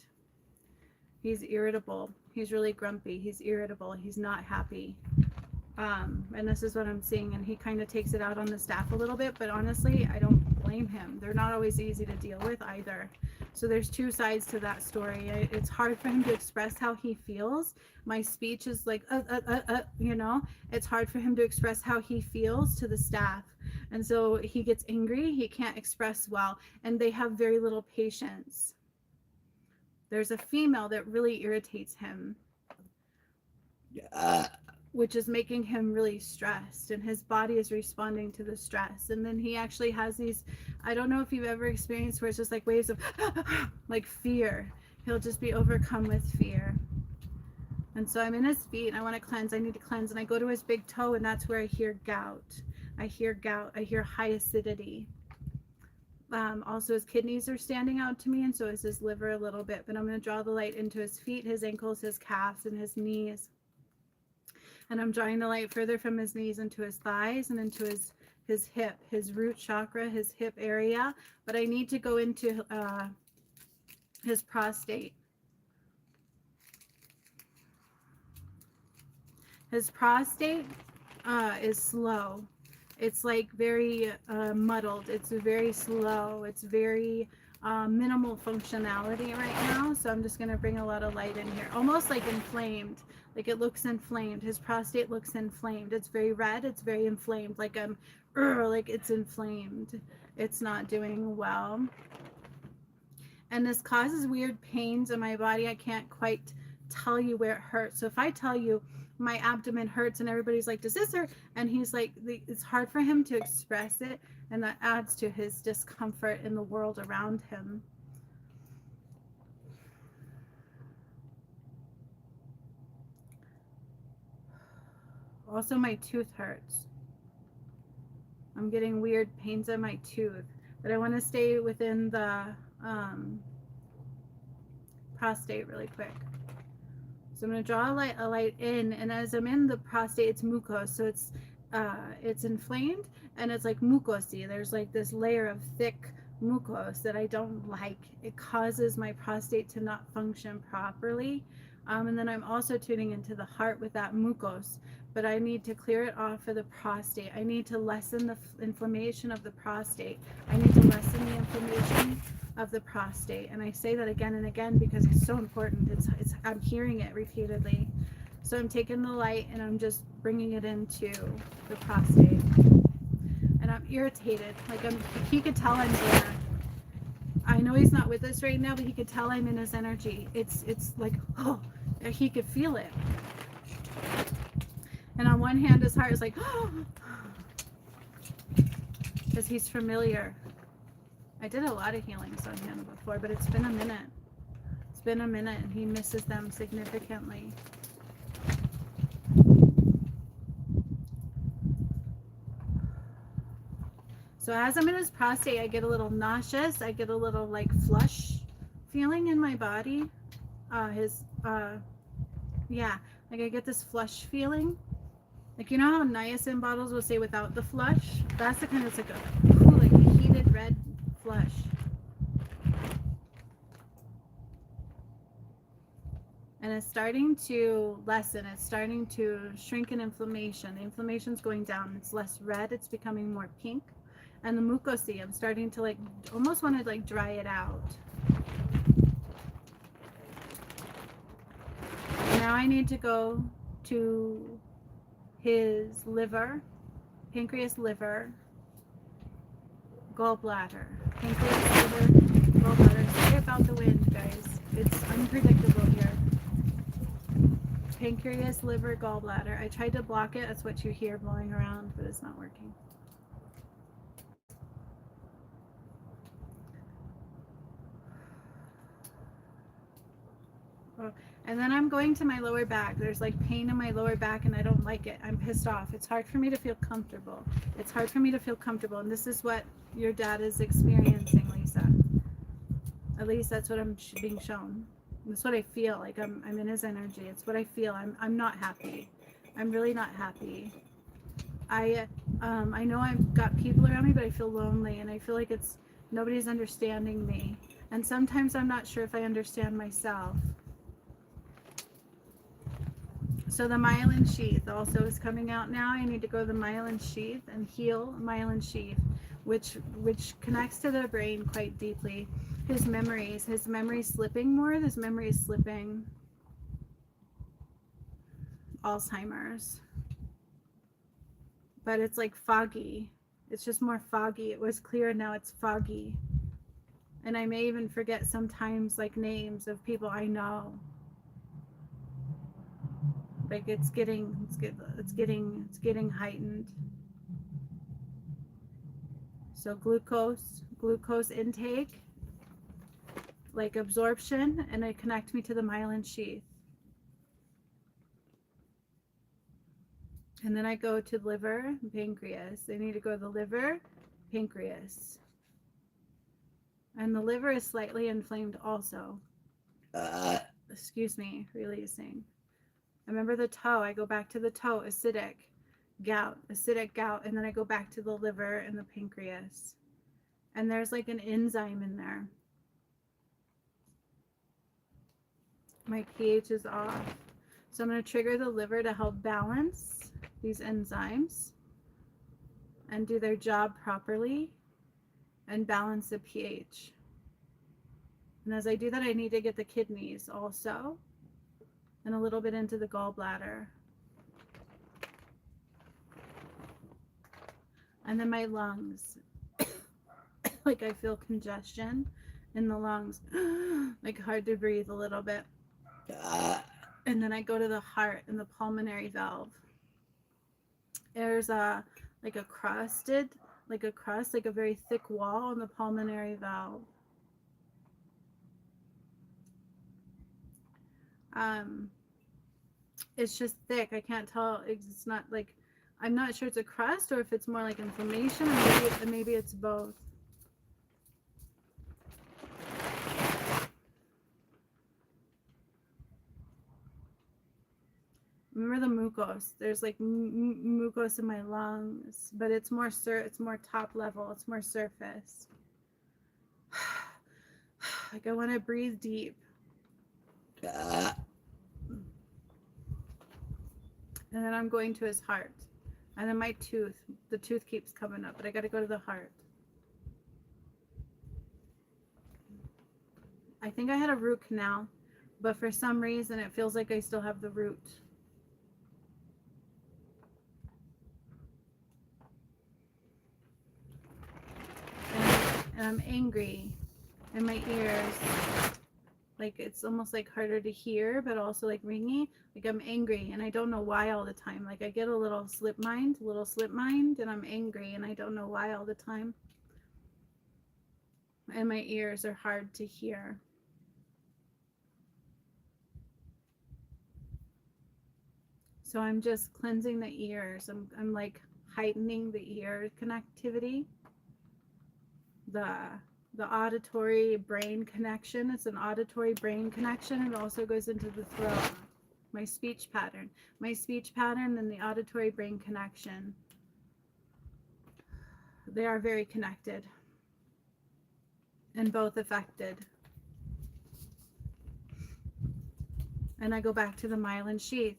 He's irritable. He's really grumpy. He's irritable. He's not happy. And this is what I'm seeing, and he kind of takes it out on the staff a little bit, but honestly, I don't blame him. They're not always easy to deal with either. So there's two sides to that story. It's hard for him to express how he feels. My speech is like, you know, it's hard for him to express how he feels to the staff. And so he gets angry, he can't express well, and they have very little patience. There's a female that really irritates him. Yeah. Which is making him really stressed, and his body is responding to the stress. And then he actually has these, I don't know if you've ever experienced where it's just like waves of like fear. He'll just be overcome with fear. And so I'm in his feet and I want to cleanse. I need to cleanse. And I go to his big toe and that's where I hear gout. I hear gout. I hear high acidity. Also, his kidneys are standing out to me, and so is his liver a little bit. But I'm going to draw the light into his feet, his ankles, his calves, and his knees. And I'm drawing the light further from his knees into his thighs and into his hip, his root chakra, his hip area. But I need to go into his prostate. His prostate is slow. It's like very muddled. It's very slow. It's very minimal functionality right now. So I'm just going to bring a lot of light in here. Almost like inflamed. Like it looks inflamed. His prostate looks inflamed. It's very red. It's very inflamed. Like like it's inflamed. It's not doing well. And this causes weird pains in my body. I can't quite tell you where it hurts. So if I tell you my abdomen hurts and everybody's like, does this hurt? And he's like, it's hard for him to express it. And that adds to his discomfort in the world around him. Also, my tooth hurts. I'm getting weird pains in my tooth. But I want to stay within the prostate really quick. So I'm going to draw a light in, and as I'm in the prostate, it's mucous, so it's inflamed, and it's like mucousy. There's like this layer of thick mucus that I don't like. It causes my prostate to not function properly. And then I'm also tuning into the heart with that mucus, but I need to clear it off for the prostate. I need to lessen the inflammation of the prostate. I need to lessen the inflammation of the prostate. And I say that again and again because it's so important. I'm hearing it repeatedly. So I'm taking the light and I'm just bringing it into the prostate. And I'm irritated. Like he could tell I'm there. I know he's not with us right now, but he could tell I'm in his energy. It's like, oh, he could feel it. And on one hand, his heart is like, oh, because he's familiar. I did a lot of healings on him before, but it's been a minute. It's been a minute, and he misses them significantly. So as I'm in his prostate, I get a little nauseous. I get a little like flush feeling in my body. Yeah, like I get this flush feeling. Like, you know how niacin bottles will say without the flush? That's the kind of, it's like a cool, like a heated red flush. And it's starting to lessen. It's starting to shrink in inflammation. The inflammation's going down. It's less red. It's becoming more pink. And the mucosa, I'm starting to like, almost want to like dry it out. Now I need to go to his liver, pancreas, liver, gallbladder. Pancreas, liver, gallbladder. Sorry about the wind, guys. It's unpredictable here. Pancreas, liver, gallbladder. I tried to block it. That's what you hear blowing around, but it's not working. Oh. And then I'm going to my lower back. There's like pain in my lower back and I don't like it. I'm pissed off. It's hard for me to feel comfortable. It's hard for me to feel comfortable. And this is what your dad is experiencing, Lisa. At least that's what I'm being shown. That's what I feel. Like I'm in his energy. It's what I feel. I'm not happy. I'm really not happy. I know I've got people around me, but I feel lonely and I feel like nobody's understanding me. And sometimes I'm not sure if I understand myself. So the myelin sheath also is coming out now. I need to go to the myelin sheath and heal myelin sheath, which connects to the brain quite deeply. His memory slipping more. His memory is slipping. Alzheimer's. But it's like foggy. It's just more foggy. It was clear, now it's foggy. And I may even forget sometimes like names of people I know. Like it's getting heightened. So glucose intake, like absorption, and it connect me to the myelin sheath. And then I go to liver and pancreas. I need to go to the liver, pancreas. And the liver is slightly inflamed also. Excuse me, releasing. I remember the toe. I go back to the toe, acidic gout, and then I go back to the liver and the pancreas. And there's like an enzyme in there. My pH is off. So I'm going to trigger the liver to help balance these enzymes and do their job properly and balance the pH. And as I do that, I need to get the kidneys also and a little bit into the gallbladder. And then my lungs. Like I feel congestion in the lungs, like hard to breathe a little bit. And then I go to the heart and the pulmonary valve. There's like a crust, like a very thick wall on the pulmonary valve. It's just thick. I can't tell. It's not like, I'm not sure it's a crust or if it's more like inflammation, or maybe it's both. Remember the mucus? There's like mucus in my lungs, but it's more top level. It's more surface. Like I want to breathe deep. And then I'm going to his heart. And then my tooth. The tooth keeps coming up, but I got to go to the heart. I think I had a root canal, but for some reason it feels like I still have the root. And I'm angry in my ears. Like it's almost like harder to hear, but also like ringy. Like I'm angry and I don't know why all the time. Like I get a little slip mind, and I'm angry and I don't know why all the time. And my ears are hard to hear. So I'm just cleansing the ears. I'm like heightening the ear connectivity. The auditory brain connection. It's an auditory brain connection. It also goes into the throat. My speech pattern and the auditory brain connection. They are very connected and both affected. And I go back to the myelin sheath.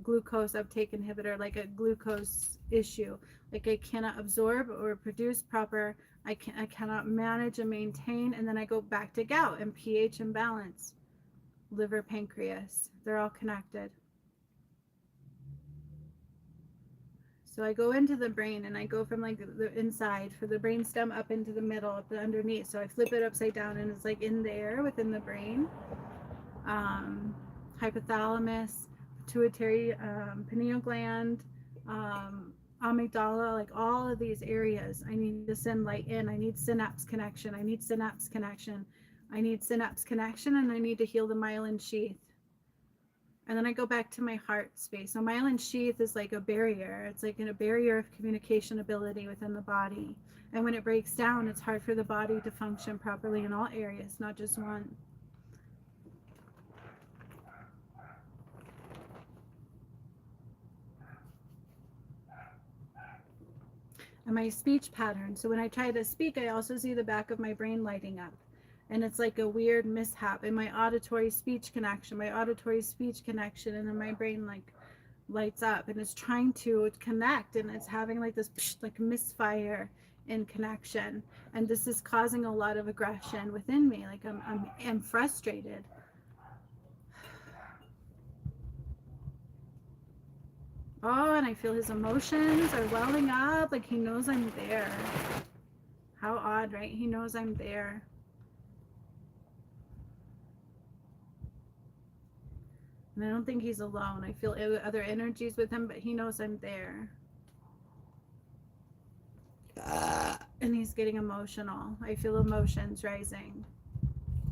Glucose uptake inhibitor, like a glucose issue. Like I cannot absorb or produce proper. I cannot manage and maintain, and then I go back to gout and pH imbalance. Liver, pancreas, they're all connected. So I go into the brain and I go from like the inside for the brain stem up into the middle, up the underneath. So I flip it upside down and it's like in there within the brain. Hypothalamus, pituitary, pineal gland, amygdala, like all of these areas. I need to send light in. I need synapse connection. And I need to heal the myelin sheath. And then I go back to my heart space. So myelin sheath is like a barrier. It's like a barrier of communication ability within the body. And when it breaks down, it's hard for the body to function properly in all areas, not just one. And my speech pattern. So when I try to speak, I also see the back of my brain lighting up. And it's like a weird mishap in my auditory speech connection, and then my brain like lights up and it's trying to connect and it's having like this like misfire in connection. And this is causing a lot of aggression within me. Like I'm frustrated. Oh, and I feel his emotions are welling up, like he knows I'm there. How odd, right? He knows I'm there. And I don't think he's alone. I feel other energies with him, but he knows I'm there. And he's getting emotional. I feel emotions rising.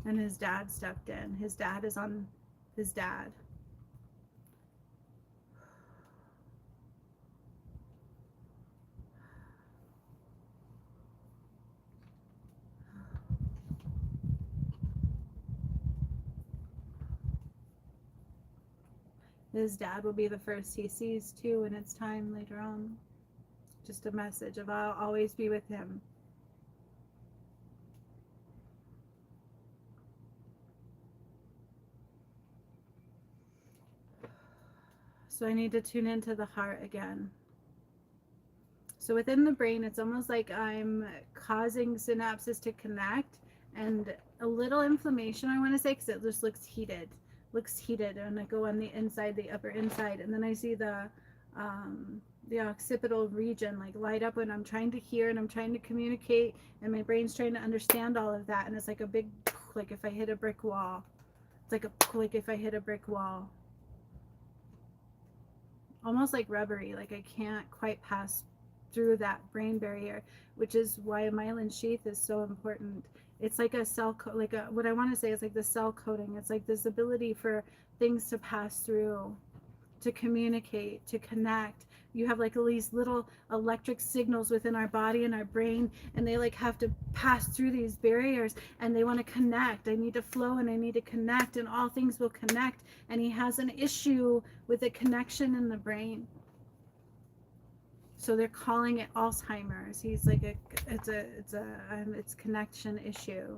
And his dad stepped in. His dad is on his dad. His dad will be the first he sees too when it's time later on. Just a message of I'll always be with him. So I need to tune into the heart again. So within the brain, it's almost like I'm causing synapses to connect, and a little inflammation, I want to say, because it just looks heated. And I go on the inside, the upper inside, and then I see the occipital region like light up when I'm trying to hear and I'm trying to communicate, and my brain's trying to understand all of that, and it's like a big, like if I hit a brick wall. It's like if I hit a brick wall. Almost like rubbery, like I can't quite pass through that brain barrier, which is why a myelin sheath is so important. It's like a cell, what I want to say is like the cell coating. It's like this ability for things to pass through, to communicate, to connect. You have like all these little electric signals within our body and our brain, and they like have to pass through these barriers, and they want to connect. I need to flow and I need to connect, and all things will connect. And he has an issue with the connection in the brain. So they're calling it Alzheimer's. He's like it's connection issue.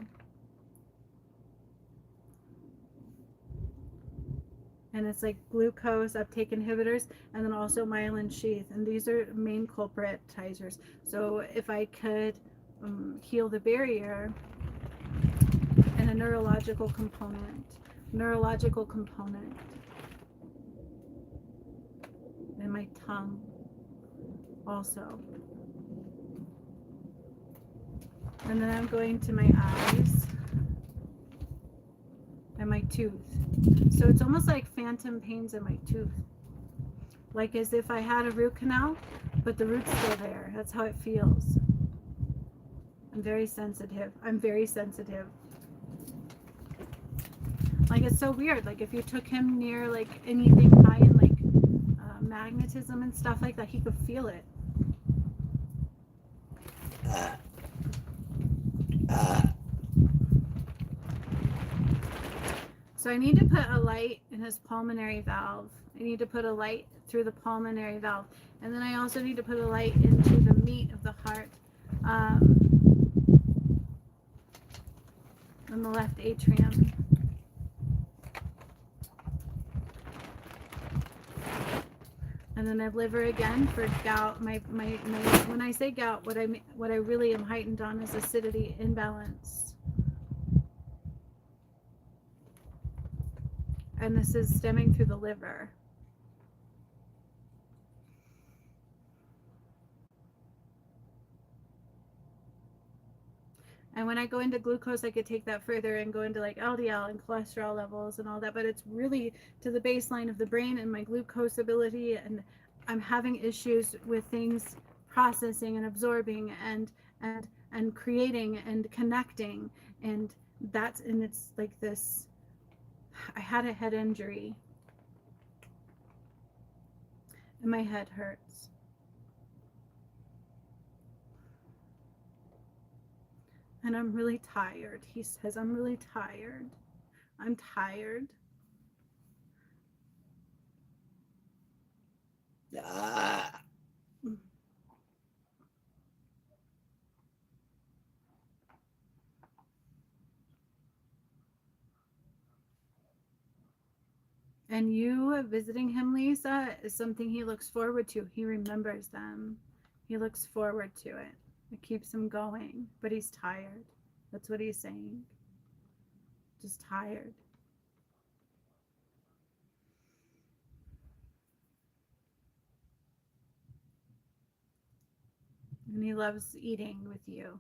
And it's like glucose uptake inhibitors, and then also myelin sheath, and these are main culpritizers. So if I could heal the barrier, and a neurological component in my tongue also. And then I'm going to my eyes and my tooth. So it's almost like phantom pains in my tooth. Like as if I had a root canal, but the root's still there. That's how it feels. I'm very sensitive. Like it's so weird. Like if you took him near like anything high in like magnetism and stuff like that, he could feel it. So I need to put a light in his pulmonary valve. I need to put a light through the pulmonary valve. And then I also need to put a light into the meat of the heart, in the left atrium. And then I have liver again for gout. My when I say gout, what I really am heightened on is acidity imbalance. And this is stemming through the liver. And when I go into glucose, I could take that further and go into like LDL and cholesterol levels and all that, but it's really to the baseline of the brain and my glucose ability, and I'm having issues with things processing and absorbing and creating and connecting, and it's like this. I had a head injury and my head hurts. And I'm really tired. He says, I'm really tired. I'm tired. And you visiting him, Lisa, is something he looks forward to. He remembers them. He looks forward to it. It keeps him going, but he's tired. That's what he's saying. Just tired. And he loves eating with you.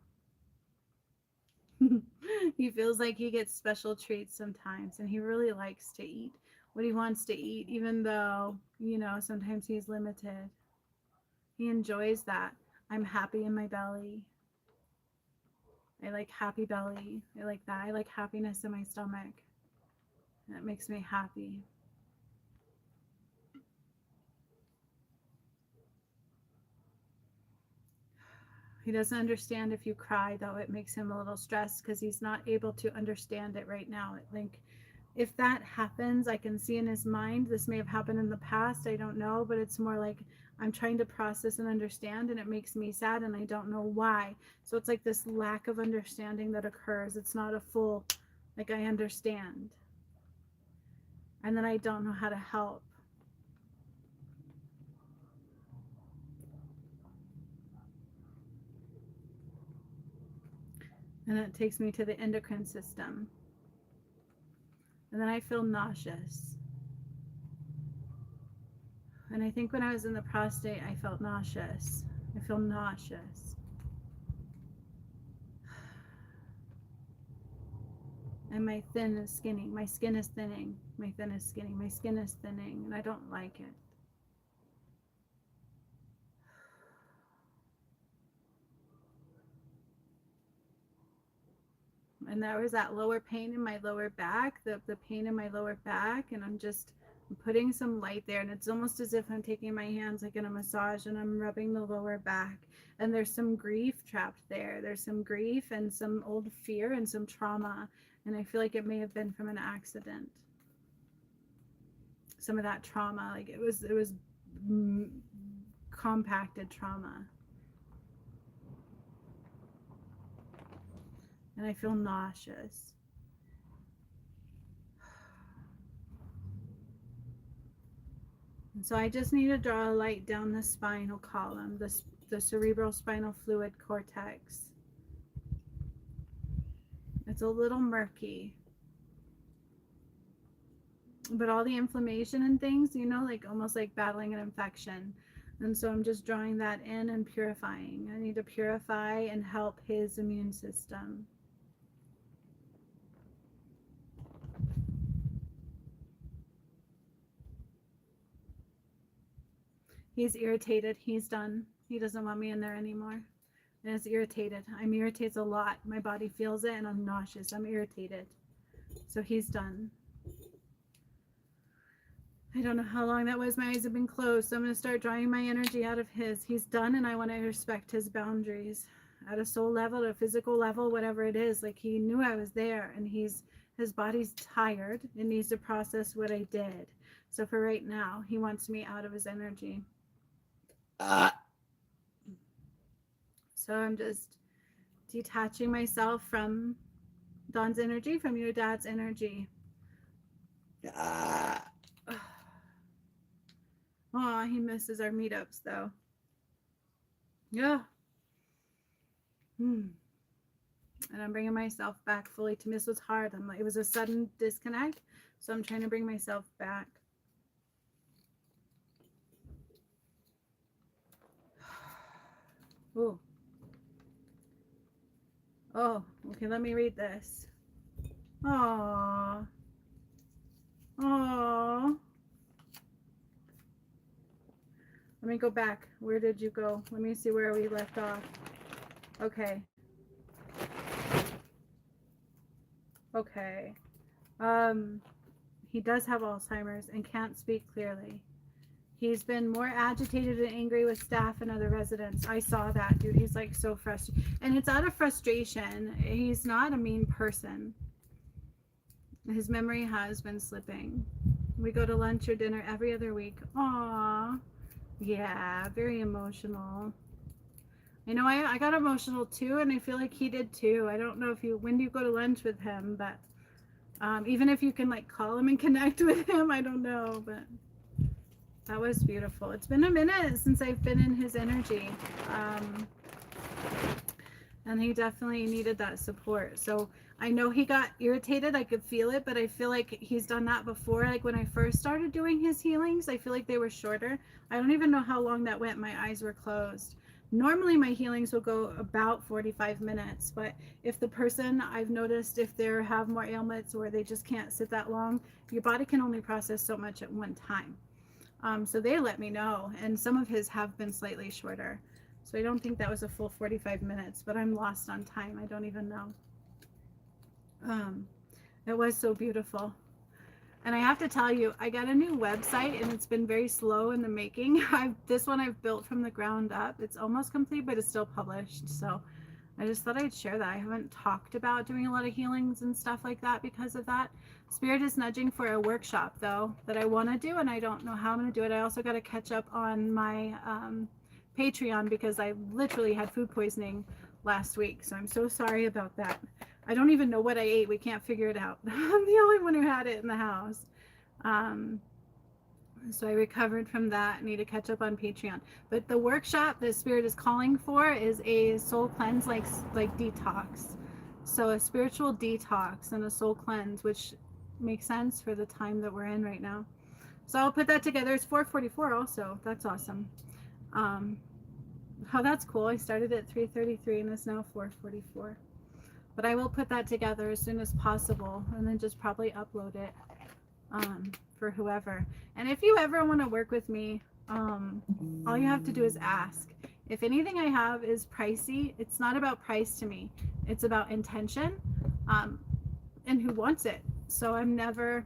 He feels like he gets special treats sometimes, and he really likes to eat what he wants to eat, even though, sometimes he's limited. He enjoys that. I'm happy in my belly. I like happy belly. I like that. I like happiness in my stomach. That makes me happy. He doesn't understand if you cry, though. It makes him a little stressed because he's not able to understand it right now. Like if that happens, I can see in his mind, this may have happened in the past, I don't know, but it's more like I'm trying to process and understand, and it makes me sad, and I don't know why. So it's like this lack of understanding that occurs. It's not a full, like, I understand. And then I don't know how to help. And that takes me to the endocrine system. And then I feel nauseous. And I think when I was in the prostate, I felt nauseous. I feel nauseous. And my thin is skinny. My skin is thinning. My thin is skinny. My skin is thinning. And I don't like it. And there was that lower pain in my lower back, the pain in my lower back, and I'm putting some light there, and it's almost as if I'm taking my hands like in a massage and I'm rubbing the lower back, and there's some grief trapped there. There's some grief and some old fear and some trauma, and I feel like it may have been from an accident. Some of that trauma, like it was compacted trauma. And I feel nauseous. And so I just need to draw a light down the spinal column, the cerebral spinal fluid cortex. It's a little murky. But all the inflammation and things, you know, like almost like battling an infection. And so I'm just drawing that in and purifying. I need to purify and help his immune system. He's irritated. He's done. He doesn't want me in there anymore. And it's irritated. I'm irritated a lot. My body feels it and I'm nauseous. I'm irritated. So he's done. I don't know how long that was. My eyes have been closed. So I'm going to start drawing my energy out of his. He's done, and I want to respect his boundaries at a soul level, at a physical level, whatever it is. Like, he knew I was there, and his body's tired and needs to process what I did. So for right now, he wants me out of his energy. So I'm just detaching myself from Don's energy, from your dad's energy. Oh, he misses our meetups though. Yeah. And I'm bringing myself back fully. To miss was hard. It was a sudden disconnect, so I'm trying to bring myself back. Oh. Oh, okay, let me read this. Aww. Aww. Let me go back. Where did you go? Let me see where we left off. Okay. Okay. He does have Alzheimer's and can't speak clearly. He's been more agitated and angry with staff and other residents. I saw that, dude. He's like so frustrated. And it's out of frustration. He's not a mean person. His memory has been slipping. We go to lunch or dinner every other week. Aww. Yeah, very emotional. I know I got emotional too, and I feel like he did too. I don't know if when do you go to lunch with him, but even if you can like call him and connect with him, I don't know, but that was beautiful. It's been a minute since I've been in his energy. And he definitely needed that support. So I know he got irritated. I could feel it, but I feel like he's done that before. Like when I first started doing his healings, I feel like they were shorter. I don't even know how long that went. My eyes were closed. Normally my healings will go about 45 minutes, but if the person, I've noticed if they have more ailments or they just can't sit that long, your body can only process so much at one time. So they let me know, and some of his have been slightly shorter. So I don't think that was a full 45 minutes, but I'm lost on time. I don't even know. It was so beautiful. And I have to tell you, I got a new website and it's been very slow in the making. This one I've built from the ground up. It's almost complete, but it's still published. So I just thought I'd share that. I haven't talked about doing a lot of healings and stuff like that because of that. Spirit is nudging for a workshop though that I want to do, and I don't know how I'm going to do it. I also got to catch up on my Patreon because I literally had food poisoning last week. So I'm so sorry about that. I don't even know what I ate. We can't figure it out. I'm the only one who had it in the house. So I recovered from that. I need to catch up on Patreon. But the workshop that Spirit is calling for is a soul cleanse, like detox. So a spiritual detox and a soul cleanse, which makes sense for the time that we're in right now. So I'll put that together. It's 4:44 also. That's awesome. Oh, that's cool. I started at 3:33 and it's now 4:44. But I will put that together as soon as possible and then just probably upload it for whoever. And if you ever want to work with me, all you have to do is ask. If anything I have is pricey, it's not about price to me. It's about intention and who wants it. So I'm never,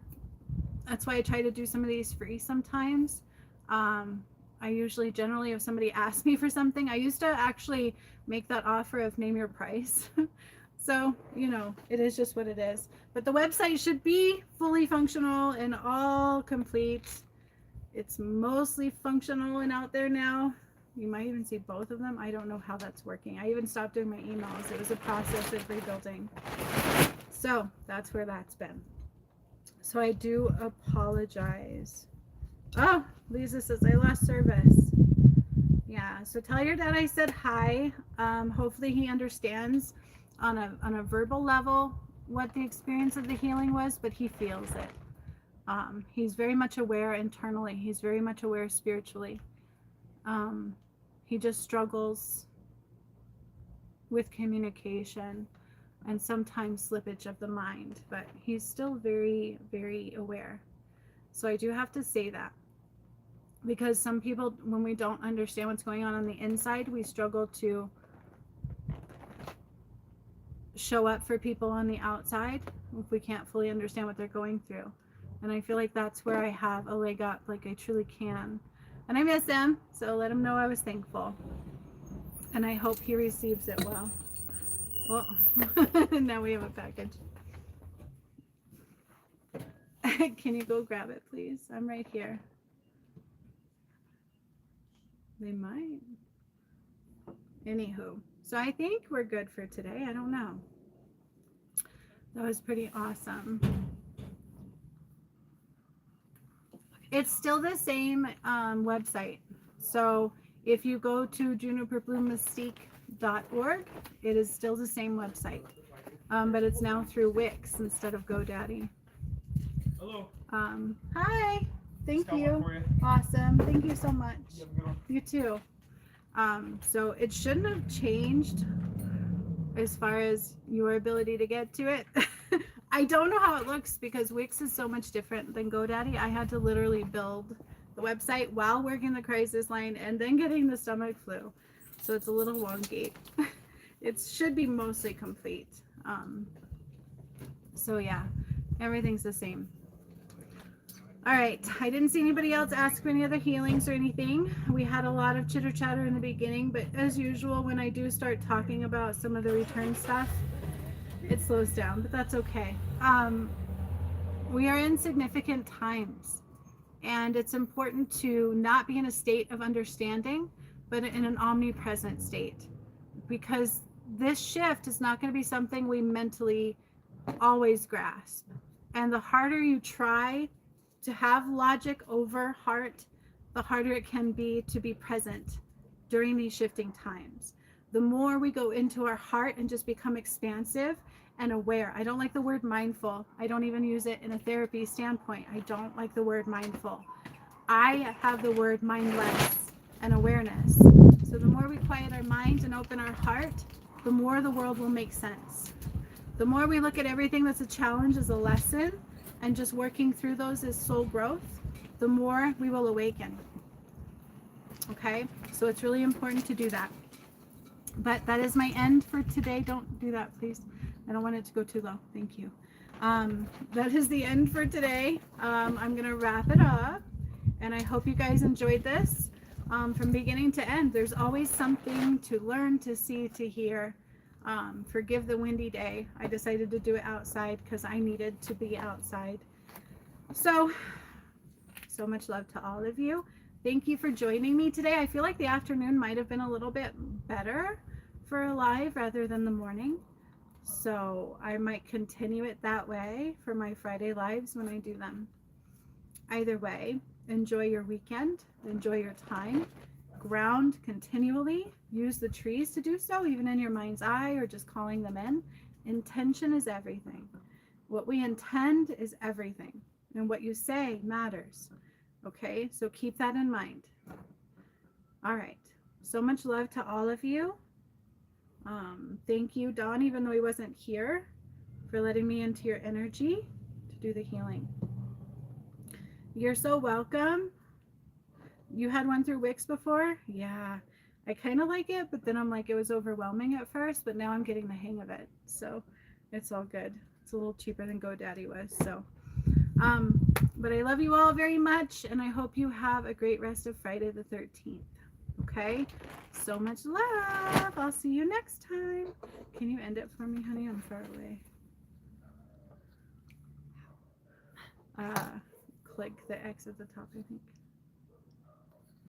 that's why I try to do some of these free sometimes. I usually generally, if somebody asks me for something, I used to actually make that offer of name your price. So, you know, it is just what it is. But the website should be fully functional and all complete. It's mostly functional and out there now. You might even see both of them. I don't know how that's working. I even stopped doing my emails. It was a process of rebuilding. So that's where that's been. So I do apologize. Oh, Lisa says I lost service. Yeah, so tell your dad I said hi. Hopefully he understands on a verbal level what the experience of the healing was, but he feels it. He's very much aware internally. He's very much aware spiritually. He just struggles with communication and sometimes slippage of the mind, but he's still very, very aware. So I do have to say that, because some people, when we don't understand what's going on the inside, we struggle to show up for people on the outside if we can't fully understand what they're going through. And I feel like that's where I have a leg up, like I truly can. And I miss him, so let him know I was thankful. And I hope he receives it well. Well, now we have a package. Can you go grab it, please? I'm right here. They might. Anywho, so I think we're good for today. I don't know. That was pretty awesome. It's still the same website. So if you go to juniperbluemystique.org, it is still the same website. But it's now through Wix instead of GoDaddy. Hello. Hi. Thank you. Awesome. Thank you so much. You too. So it shouldn't have changed as far as your ability to get to it. I don't know how it looks because Wix is so much different than GoDaddy. I had to literally build the website while working the crisis line and then getting the stomach flu. So it's a little wonky. It should be mostly complete. So yeah, everything's the same. All right, I didn't see anybody else ask for any other healings or anything. We had a lot of chitter chatter in the beginning, but as usual, when I do start talking about some of the return stuff, it slows down, but that's okay. We are in significant times, and it's important to not be in a state of understanding, but in an omnipresent state, because this shift is not going to be something we mentally always grasp. And the harder you try to have logic over heart, the harder it can be to be present during these shifting times. The more we go into our heart and just become expansive and aware. I don't like the word mindful. I don't even use it in a therapy standpoint. I don't like the word mindful. I have the word mindless and awareness. So the more we quiet our mind and open our heart, the more the world will make sense. The more we look at everything that's a challenge as a lesson and just working through those as soul growth, the more we will awaken. Okay, so it's really important to do that. But that is my end for today. Don't do that, please. I don't want it to go too low. Thank you. That is the end for today. I'm going to wrap it up, and I hope you guys enjoyed this from beginning to end. There's always something to learn, to see, to hear. Forgive the windy day. I decided to do it outside because I needed to be outside. So much love to all of you. Thank you for joining me today. I feel like the afternoon might have been a little bit better for a live rather than the morning. So I might continue it that way for my Friday lives when I do them. Either way, enjoy your weekend, enjoy your time, ground continually, use the trees to do so, even in your mind's eye or just calling them in. Intention is everything. What we intend is everything, and what you say matters. Okay, so keep that in mind. All right, so much love to all of you. Thank you, Dawn, even though he wasn't here, for letting me into your energy to do the healing. You're so welcome. You had one through Wix before? Yeah, I kind of like it, but then I'm like, it was overwhelming at first, but now I'm getting the hang of it. So it's all good. It's a little cheaper than GoDaddy was. So, but I love you all very much, and I hope you have a great rest of Friday the 13th. Okay? So much love. I'll see you next time. Can you end it for me, honey? I'm far away. Click the X at the top, I think.